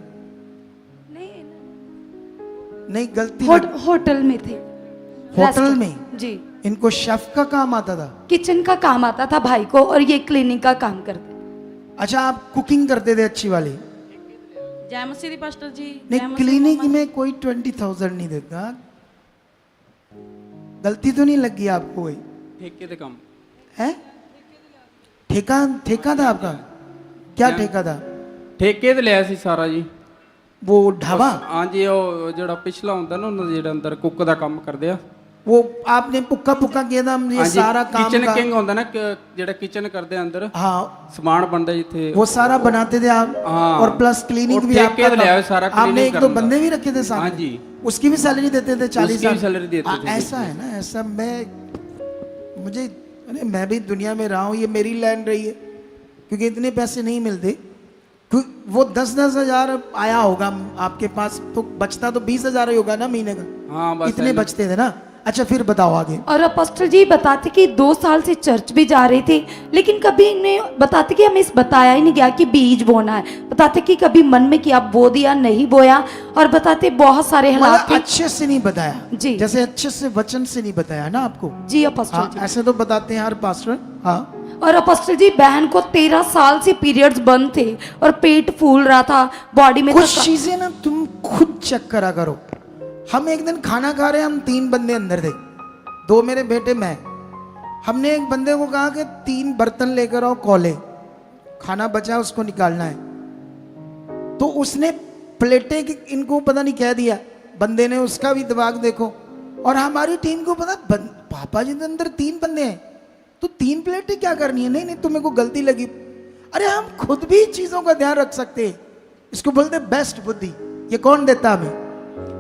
नहीं गलती
होटल में थे।
होटल में
जी।
इनको शेफ का काम आता था?
किचन का काम आता था भाई को और ये क्लीनिंग का काम करते।
अच्छा, आप कुकिंग करते थे अच्छी वाली?
जय मसीह पास्टर जी।
नहीं, क्लीनिंग में कोई 20,000 नहीं देता। गलती तो नहीं लगी आपको? कोई
ठेके दे काम
है? ठेका था आपका? क्या ठेका था?
ठेके ਤੇ ਲਿਆ ਸੀ ਸਾਰਾ ਜੀ।
वो ढाबा?
ਹਾਂ ਜੀ, ਉਹ ਜਿਹੜਾ ਪਿਛਲਾ ਹੁੰਦਾ ਨਾ ਉਹਨਾਂ ਦੇ ਜਿਹੜਾ ਅੰਦਰ ਕੁੱਕ ਦਾ ਕੰਮ ਕਰਦੇ ਆ।
वो आपने पुक्का पुक्का किया था? ये सारा काम
किचन
का
किंग ਹੁੰਦਾ ਨਾ ਜਿਹੜਾ किचन ਕਰਦੇ ਆ अंदर।
हाँ,
ਸਮਾਨ ਬਣਦਾ ਜਿੱਥੇ
वो सारा बनाते थे आप?
हाँ।
और प्लस क्लीनिंग भी
ठेके
आपका
पे लिया है
था?
सारा
आपने
cleaning
1-2
करना।
बंदे भी रखे थे साथ?
हाँ जी।
उसकी भी सैलरी देते थे? 40
उसकी भी सैलरी देते थे।
ऐसा है ना, ऐसा मुझे अरे मैं भी दुनिया में रहा हूँ, ये मेरी लैंड रही है, क्योंकि इतने पैसे नहीं मिलते। वो 10-10 हज़ार आया होगा आपके पास, तो बचता तो 20 हज़ार ही होगा ना महीने का।
हाँ बस
इतने बचते थे ना। अच्छा फिर बताओ आगे।
और अपोस्टल जी बताते कि 2 साल से चर्च भी जा रहे थे, लेकिन कभी इन्हें बताते कि हमें इस बताया ही नहीं गया कि बीज बोना है। बताते कि कभी मन में किया बो दिया, नहीं बोया। और बताते बहुत सारे हालात थे।
अच्छे से नहीं बताया
जी।
जैसे अच्छे से वचन से नहीं बताया ना आपको?
जी अपोस्टल
हाँ,
जी।
ऐसे तो बताते हैं हर पास्टर। हाँ।
और अपोस्टल जी बहन को 13 साल से पीरियड्स बंद थे और पेट फूल रहा था, बॉडी में
कुछ चीजें ना तुम खुद चेक करा करो। हम एक दिन खाना खा रहे हैं, हम 3 बंदे अंदर थे, 2 मेरे बेटे, मैं। हमने एक बंदे को कहा कि 3 बर्तन लेकर आओ, कोले, खाना बचा उसको निकालना है। तो उसने प्लेटें की इनको पता नहीं कह दिया, बंदे ने उसका भी दिमाग देखो। और हमारी टीम को पता पापा जी के अंदर 3 बंदे हैं तो 3 प्लेटें क्या करनी है? नहीं तुम्हें को गलती लगी। अरे हम खुद भी चीजों का ध्यान रख सकते हैं। इसको बोलते बेस्ट बुद्धि। ये कौन देता हमें?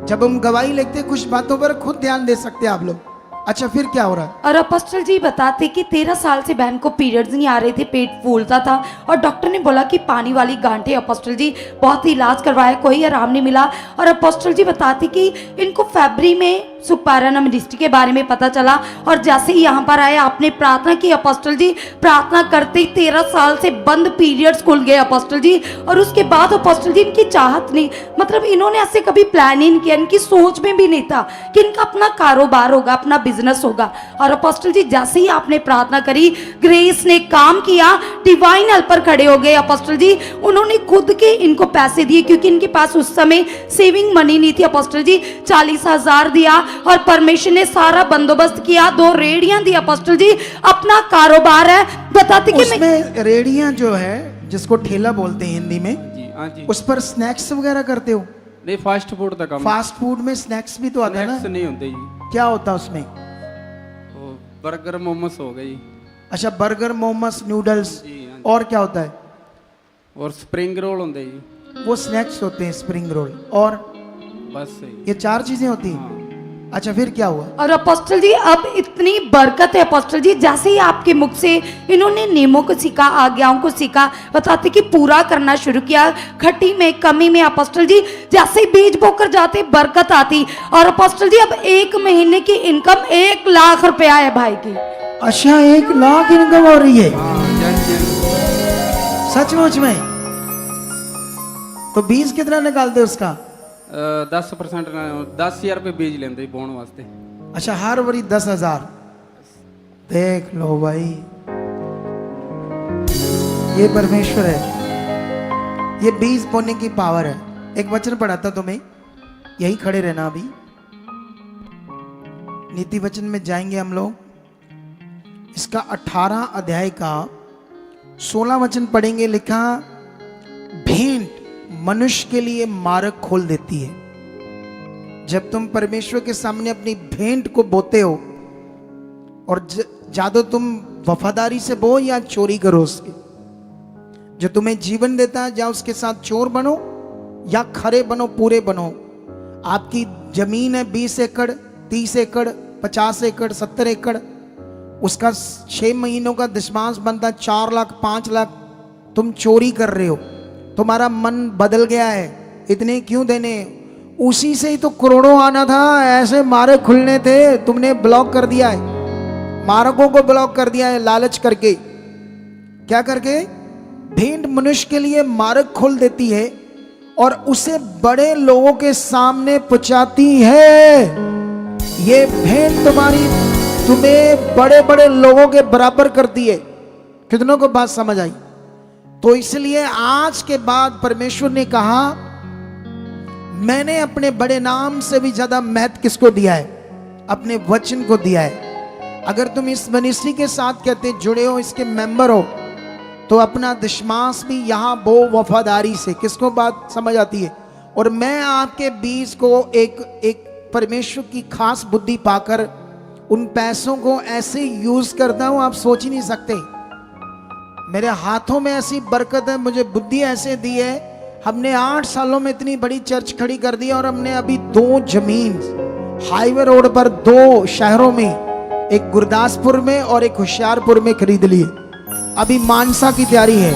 जब हम गवाही लिखते कुछ बातों पर खुद ध्यान दे सकते हैं आप लोग। अच्छा फिर क्या हो रहा है?
और अपोस्टल जी बताते कि 13 साल से बहन को पीरियड्स नहीं आ रहे थे, पेट फूलता था और डॉक्टर ने बोला कि पानी वाली गांठ है। अपोस्टल जी बहुत ही इलाज करवाया, कोई आराम नहीं मिला। और अपोस्टल जी बताते कि इनको फरवरी में सुखपारायण मिनिस्ट्री के बारे में पता चला और जैसे ही यहाँ पर आए आपने प्रार्थना की अपोस्टल जी, प्रार्थना करते ही 13 साल से बंद पीरियड्स खुल गए अपोस्टल जी। और उसके बाद अपोस्टल जी इनकी चाहत नहीं, मतलब इन्होंने ऐसे कभी प्लान ही नहीं किया, इनकी सोच में भी नहीं था कि इनका अपना कारोबार होगा, अपना बिजनेस होगा। और अपोस्टल जी जैसे ही आपने प्रार्थना करी, ग्रेस ने काम किया, डिवाइन हेल्पर खड़े हो गए अपोस्टल जी। उन्होंने खुद के इनको पैसे दिए क्योंकि इनके पास उस समय सेविंग मनी नहीं थी अपोस्टल जी। 40 हज़ार दिया और परमेश्वर ने सारा बंदोबस्त किया। 2 रेडियां दी अपोस्टल जी, अपना कारोबार है। बताते कि मैं
उसमें रेडियां जो है जिसको ठेला बोलते हैं हिंदी में,
जी हाँ जी।
उस पर स्नैक्स वगैरह करते हो?
ਨਹੀਂ ਫਾਸਟ ਫੂਡ ਦਾ ਕੰਮ।
फास्ट फूड में स्नैक्स भी तो आता है
स्नैक्स
ना,
नहीं होते जी।
क्या होता है उसमें?
वो बर्गर मोमोस हो गए जी।
अच्छा, बर्गर, मोमोस, नूडल्स,
जी हाँ।
और क्या होता है?
और स्प्रिंग रोल होते जी।
वो स्नैक्स होते हैं, स्प्रिंग रोल, और
बस सही।
ये 4 चीजें होती हैं।
हाँ।
अच्छा, फिर क्या हुआ?
और अपोस्टल जी अब इतनी बरकत है अपोस्टल जी, जैसे ही आपके मुख से इन्होंने नियमों को सीखा, आज्ञाओं को सीखा, बताते कि पूरा करना शुरू किया। खट्टी में, कमी में अपोस्टल जी जैसे ही बीज बोकर जाते बरकत आती। और अपोस्टल जी अब 1 महीने की इनकम 1 लाख रुपया है भाई की।
अच्छा, 1 लाख इनकम हो रही है
हाँ जी, जी।
सचमुच में? तो बीज कितना निकालते उसका?
10% 10,000 रुपये बीज लेंगे बोने वास्ते।
अच्छा, हर बारी 10,000। देख लो भाई, ये परमेश्वर है, ये बीज बोने की पावर है। एक वचन पढ़ाता तुम्हें, यही खड़े रहना। अभी नीति वचन में जाएंगे हम लोग। इसका 18 अध्याय का 16 वचन पढ़ेंगे। लिखा, भेंट मनुष्य के लिए मार्ग खोल देती है। जब तुम परमेश्वर के सामने अपनी भेंट को बोते हो, और ज्यादा तुम वफादारी से बो या चोरी करो उसके, जो तुम्हें जीवन देता है, या उसके साथ चोर बनो या खरे बनो, पूरे बनो। आपकी जमीन है 20 एकड़, 30 एकड़, 50 एकड़, 70 एकड़, उसका 6 महीनों का दशमांश बनता 4 लाख, 5 लाख। तुम चोरी कर रहे हो, तुम्हारा मन बदल गया है, इतने क्यों देने? उसी से ही तो करोड़ों आना था। ऐसे मार्ग खुलने थे, तुमने ब्लॉक कर दिया है, मार्गों को ब्लॉक कर दिया है लालच करके। क्या करके? भेंट मनुष्य के लिए मार्ग खोल देती है और उसे बड़े लोगों के सामने पहुंचाती है। ये भेंट तुम्हें बड़े बड़े लोगों के बराबर करती है। कितनों को बात समझ आई? तो इसलिए आज के बाद परमेश्वर ने कहा, मैंने अपने बड़े नाम से भी ज्यादा महत्व किसको दिया है? अपने वचन को दिया है। अगर तुम इस मिनिस्ट्री के साथ कहते जुड़े हो, इसके मेंबर हो, तो अपना दशमांश भी यहां बो वफादारी से। किसको बात समझ आती है? और मैं आपके बीज को एक परमेश्वर की खास बुद्धि पाकर उन पैसों को ऐसे यूज करता हूं, आप सोच ही नहीं सकते। मेरे हाथों में ऐसी बरकत है, मुझे बुद्धि ऐसे दी है। हमने 8 सालों में इतनी बड़ी चर्च खड़ी कर दी, और हमने अभी 2 जमीन हाईवे रोड पर 2 शहरों में, एक गुरदासपुर में और एक होशियारपुर में खरीद ली। अभी मानसा की तैयारी है।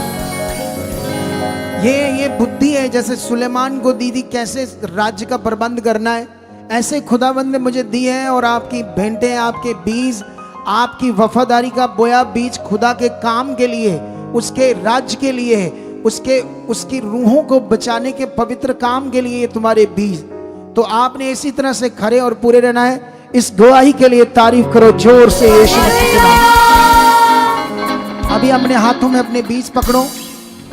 ये बुद्धि है, जैसे सुलेमान को दी थी कैसे राज्य का प्रबंध करना है, ऐसे खुदाबंद ने मुझे दी है। और आपकी भेंटें, आपके बीज, आपकी वफादारी का बोया बीज खुदा के काम के लिए, उसके राज्य के लिए, उसकी रूहों को बचाने के पवित्र काम के लिए तुम्हारे बीज। तो आपने इसी तरह से खरे और पूरे रहना है। इस गवाही के लिए तारीफ करो जोर से यीशु मसीह के नाम। अभी अपने हाथों में अपने बीज पकड़ो,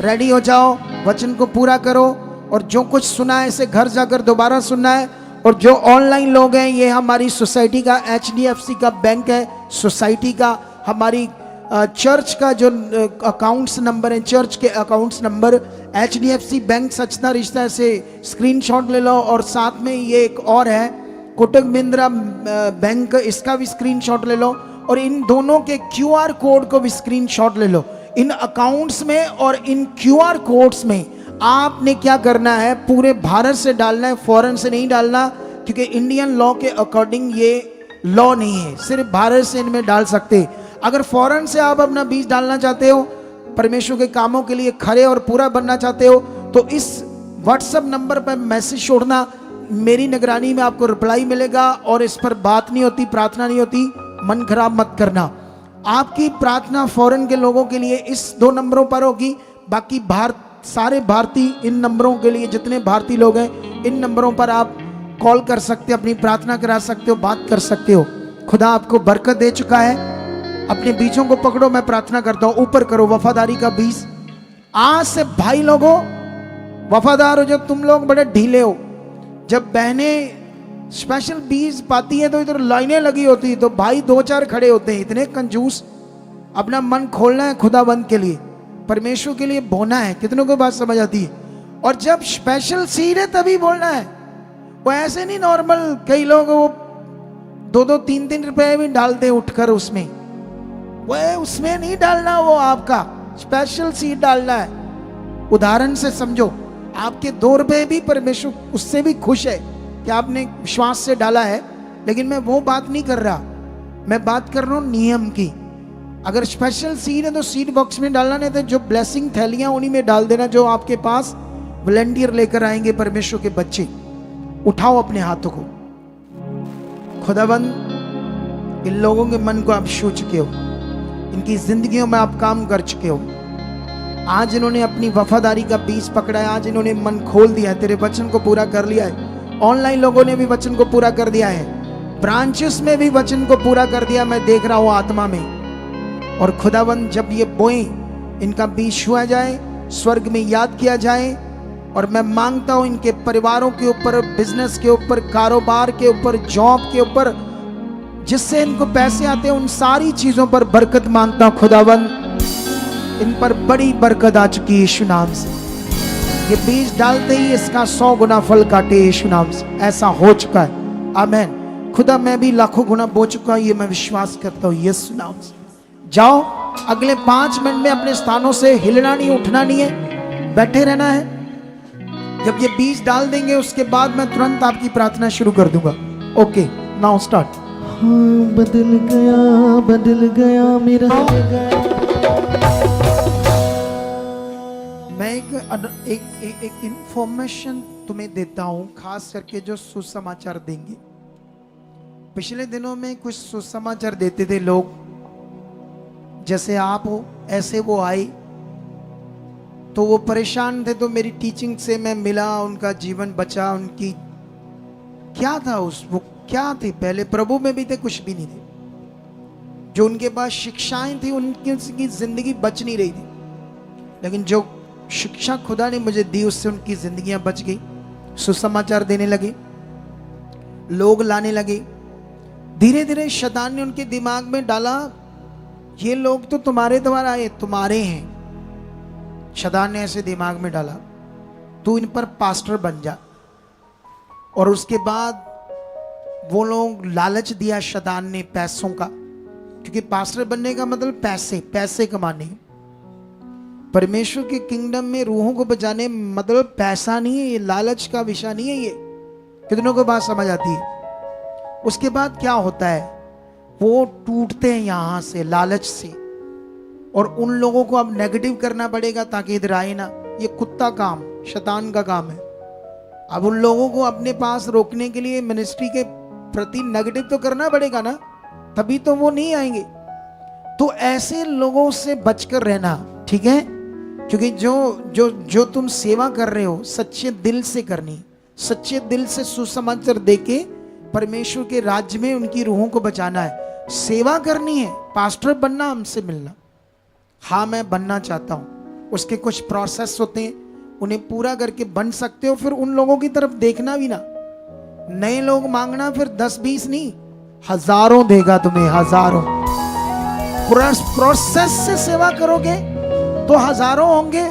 रेडी हो जाओ, वचन को पूरा करो। और जो कुछ सुना है इसे घर जाकर दोबारा सुनना है। और जो ऑनलाइन लोग हैं, ये हमारी सोसाइटी का HDFC का बैंक है, सोसाइटी का हमारी चर्च का जो अकाउंट्स नंबर है, चर्च के अकाउंट्स नंबर HDFC बैंक सचना रिश्ता से स्क्रीनशॉट ले लो। और साथ में ये एक और है कोटक महिंद्रा बैंक, इसका भी स्क्रीनशॉट ले लो। और इन दोनों के QR कोड को भी स्क्रीनशॉट ले लो। इन अकाउंट्स में और इन QR कोड्स में आपने क्या करना है, पूरे भारत से डालना है, फॉरेन से नहीं डालना, क्योंकि इंडियन लॉ के अकॉर्डिंग ये लॉ नहीं है, सिर्फ भारत से इनमें डाल सकते। अगर फॉरेन से आप अपना बीज डालना चाहते हो, परमेश्वर के कामों के लिए खरे और पूरा बनना चाहते हो, तो इस व्हाट्सएप नंबर पर मैसेज छोड़ना, मेरी निगरानी में आपको रिप्लाई मिलेगा। और इस पर बात नहीं होती, प्रार्थना नहीं होती, मन खराब मत करना। आपकी प्रार्थना फॉरेन के लोगों के लिए इस 2 नंबरों पर होगी। बाकी सारे भारतीय इन नंबरों के लिए, जितने भारतीय लोग हैं इन नंबरों पर आप कॉल कर सकते हो, अपनी प्रार्थना करा सकते हो, बात कर सकते हो। खुदा आपको बरकत दे चुका है। अपने बीजों को पकड़ो, मैं प्रार्थना करता हूं, ऊपर करो वफादारी का बीज। आज से भाई लोगों वफादार हो। जब तुम लोग बड़े ढीले हो, जब बहनें स्पेशल बीज पाती है तो इधर लाइनें लगी होती, तो भाई 2-4 खड़े होते हैं, इतने कंजूस। अपना मन खोलना है खुदाबंद के लिए, परमेश्वर के लिए बोना है। कितनों को बात समझ आती है? और जब स्पेशल सीड है तभी बोलना है, वो ऐसे नहीं नॉर्मल। कई लोग वो 2-2, 3-3 रुपए भी डालते उठकर उसमें, वो उसमें नहीं डालना, वो आपका स्पेशल सीड डालना है। उदाहरण से समझो, आपके 2 रुपए भी परमेश्वर उससे भी खुश है कि आपने विश्वास से डाला है। लेकिन मैं वो बात नहीं कर रहा, मैं बात कर रहा हूं नियम की। अगर स्पेशल सीड है तो सीड बॉक्स में डालना, नहीं तो जो ब्लेसिंग थैलियां उन्हीं में डाल देना, जो आपके पास वॉलंटियर लेकर आएंगे परमेश्वर के बच्चे। उठाओ अपने हाथों को। खुदाबंद, इन लोगों के मन को आप छू चुके हो, इनकी जिंदगियों में आप काम कर चुके हो। आज इन्होंने अपनी वफादारी का बीज पकड़ा है, आज इन्होंने मन खोल दिया है, तेरे वचन को पूरा कर लिया है। ऑनलाइन लोगों ने भी वचन को पूरा कर दिया है, ब्रांचेस में भी वचन को पूरा कर दिया, मैं देख रहा हूं आत्मा में। और खुदाबंद, जब ये बोए, इनका बीज छुआ जाए, स्वर्ग में याद किया जाए। और मैं मांगता हूं इनके परिवारों के ऊपर, बिजनेस के ऊपर, कारोबार के ऊपर, जॉब के ऊपर, जिससे इनको पैसे आते हैं, उन सारी चीजों पर बरकत मांगता हूं। खुदाबंद, इन पर बड़ी बरकत आ चुकी है यीशु नाम से। ये बीज डालते ही इसका 100 गुना फल काटे यीशु नाम से। ऐसा हो चुका है। आमीन। खुदा, मैं भी लाखों गुना बो चुका हूं, ये मैं विश्वास करता हूं यीशु नाम से। जाओ, अगले 5 मिनट में अपने स्थानों से हिलना नहीं, उठना नहीं है, बैठे रहना है। जब ये बीज डाल देंगे उसके बाद मैं तुरंत आपकी प्रार्थना शुरू कर दूंगा। Okay, now start.
हाँ, बदल गया मेरा
मैं एक इंफॉर्मेशन तुम्हें देता हूं, खास करके जो सुसमाचार देंगे। पिछले दिनों में कुछ सुसमाचार देते थे लोग, जैसे आप हो ऐसे वो आए, तो वो परेशान थे, तो मेरी टीचिंग से मैं मिला, उनका जीवन बचा। उनकी क्या था, वो क्या थे, पहले प्रभु में भी थे, कुछ भी नहीं थे। जो उनके पास शिक्षाएं थी, उनकी जिंदगी बच नहीं रही थी। लेकिन जो शिक्षा खुदा ने मुझे दी, उससे उनकी जिंदगियां बच गई। सुसमाचार देने लगे, लोग लाने लगे। धीरे धीरे शैतान ने उनके दिमाग में डाला, ये लोग तो तुम्हारे द्वारा आए, तुम्हारे हैं। शैतान ने ऐसे दिमाग में डाला, तू इन पर पास्टर बन जा। और उसके बाद वो लोग लालच दिया शैतान ने पैसों का, क्योंकि पास्टर बनने का मतलब पैसे कमाने। परमेश्वर के किंगडम में रूहों को बचाने मतलब पैसा नहीं है, ये लालच का विषय नहीं है ये। कितनों को बात समझ आती है? उसके बाद क्या होता है, वो टूटते हैं यहां से लालच से, और उन लोगों को अब नेगेटिव करना पड़ेगा ताकि इधर आए ना। ये कुत्ता काम, शैतान का काम है। अब उन लोगों को अपने पास रोकने के लिए मिनिस्ट्री के प्रति नेगेटिव तो करना पड़ेगा ना, तभी तो वो नहीं आएंगे। तो ऐसे लोगों से बचकर रहना, ठीक है? क्योंकि जो तुम सेवा कर रहे हो, सच्चे दिल से करनी, सच्चे दिल से सुसमाचार देके परमेश्वर के राज्य में उनकी रूहों को बचाना है, सेवा करनी है। पास्टर बनना, हमसे मिलना, हाँ मैं बनना चाहता हूं। उसके कुछ प्रोसेस होते हैं, उन्हें पूरा करके बन सकते हो। फिर उन लोगों की तरफ देखना भी ना, नए लोग मांगना, फिर 10-20 नहीं, हजारों देगा तुम्हें, हजारों। प्रोसेस से सेवा करोगे तो हजारों होंगे,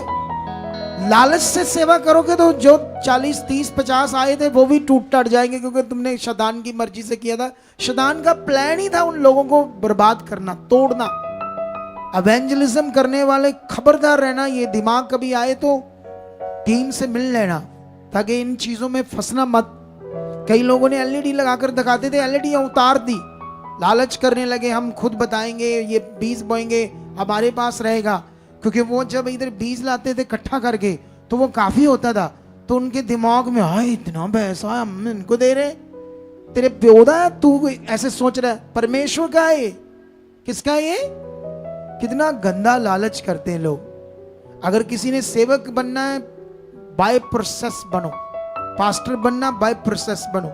लालच से सेवा करोगे तो जो 40, 30, 50 आए थे वो भी टूट टट जाएंगे, क्योंकि तुमने शैतान की मर्जी से किया था। शैतान का प्लान ही था उन लोगों को बर्बाद करना, तोड़ना। एवेंजलिज्म करने वाले खबरदार रहना, ये दिमाग कभी आए तो टीम से मिल लेना, ताकि इन चीजों में फंसना मत। कई लोगों ने एलईडी लगाकर दिखाते थे, एलईडी उतार दी, लालच करने लगे, हम खुद बताएंगे, ये बीज बोएंगे, हमारे पास रहेगा। क्योंकि वो जब इधर बीज लाते थे इकट्ठा करके, तो वो काफी होता था, तो उनके दिमाग में, हाँ इतना पैसा है, हम इनको दे रहे, तेरे प्योदा है, तू ऐसे सोच रहा है। परमेश्वर का है ये, किसका है ये? कितना गंदा लालच करते हैं लोग। अगर किसी ने सेवक बनना है, बाय प्रोसेस बनो। पास्टर बनना, बाय प्रोसेस बनो।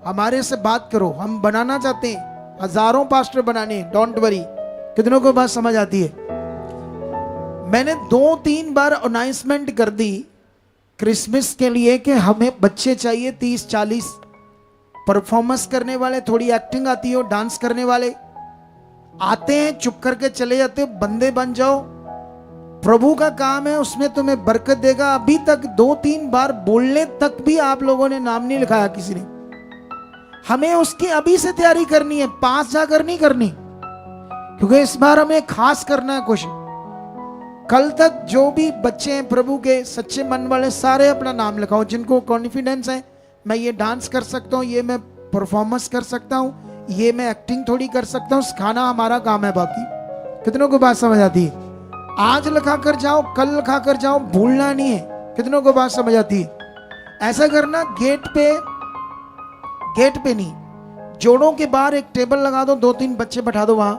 हमारे से बात करो, हम बनाना चाहते हैं, हजारों पास्टर बनाने, डोंट वरी। कितनों को बात समझ आती है? मैंने 2-3 बार अनाउंसमेंट कर दी क्रिसमस के लिए कि हमें बच्चे चाहिए 30-40 परफॉर्मेंस करने वाले, थोड़ी एक्टिंग आती हो, डांस करने वाले आते हैं, चुप करके चले जाते हो, बंदे बन जाओ। प्रभु का काम है, उसमें तुम्हें बरकत देगा। अभी तक 2-3 बार बोलने तक भी आप लोगों ने नाम नहीं लिखाया किसी ने। हमें उसकी अभी से तैयारी करनी है, पास जाकर नहीं करनी, क्योंकि इस बार हमें खास करना है कुछ। कल तक जो भी बच्चे हैं प्रभु के सच्चे मन वाले, सारे अपना नाम लिखाओ। जिनको कॉन्फिडेंस है, मैं ये डांस कर सकता हूँ, ये मैं परफॉर्मेंस कर सकता हूँ, ये मैं एक्टिंग थोड़ी कर सकता हूँ, सिखाना हमारा काम है। बाकी कितनों को बात समझ आती है? आज लिखा कर जाओ, कल लिखा कर जाओ, भूलना नहीं है। कितनों को बात समझ आती है? ऐसा करना, गेट पे नहीं, जोड़ों के बाहर एक टेबल लगा दो, 2-3 बच्चे बैठा दो वहां,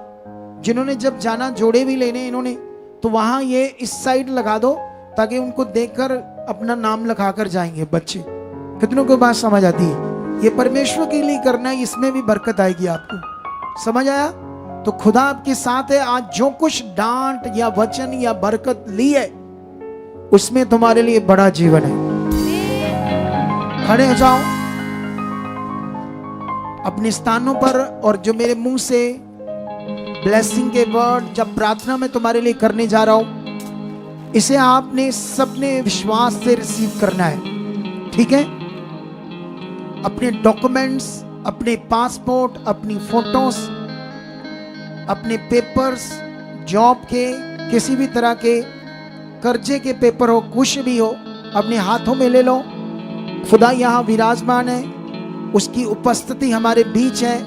जिन्होंने जब जाना जोड़े भी लेने इन्होंने, तो वहां ये इस साइड लगा दो, ताकि उनको देखकर अपना नाम लिखा कर जाएंगे बच्चे। कितनों को बात समझ आती है? ये परमेश्वर के लिए करना है, इसमें भी बरकत आएगी आपको। समझ आया? तो खुदा आपके साथ है। आज जो कुछ डांट या वचन या बरकत ली है, उसमें तुम्हारे लिए बड़ा जीवन है। खड़े हो जाओ अपने स्थानों पर, और जो मेरे मुंह से ब्लेसिंग के वर्ड जब प्रार्थना में तुम्हारे लिए करने जा रहा हूं, इसे आपने सबने विश्वास से रिसीव करना है। ठीक है? अपने डॉक्यूमेंट्स, अपने पासपोर्ट, अपनी फोटोज, अपने पेपर्स, जॉब के, किसी भी तरह के कर्जे के पेपर हो, कुछ भी हो, अपने हाथों में ले लो। खुदा यहाँ विराजमान है, उसकी उपस्थिति हमारे बीच है,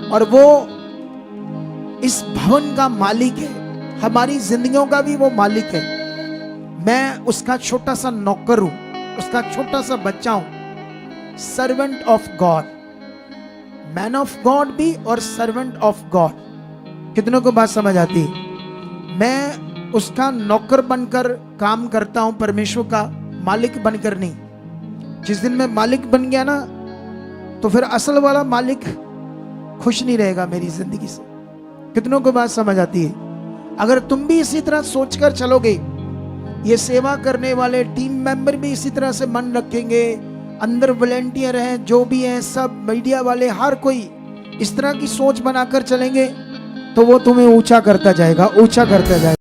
और वो इस भवन का मालिक है, हमारी जिंदगियों का भी वो मालिक है। मैं उसका छोटा सा नौकर हूं, उसका छोटा सा बच्चा हूं। Servant of God, man of God भी और सर्वेंट ऑफ गॉड। कितनों को बात समझ आती है? मैं उसका नौकर बनकर काम करता हूं, परमेश्वर का मालिक बनकर नहीं। जिस दिन मैं मालिक बन गया ना, तो फिर असल वाला मालिक खुश नहीं रहेगा मेरी जिंदगी से। कितनों को बात समझ आती है? अगर तुम भी इसी तरह सोचकर चलोगे, ये सेवा करने वाले टीम मेंबर भी इसी तरह से मन रखेंगे, अंदर वॉलेंटियर हैं, जो भी हैं सब, मीडिया वाले, हर कोई इस तरह की सोच बनाकर चलेंगे, तो वो तुम्हें ऊंचा करता जाएगा, ऊंचा करता जाएगा।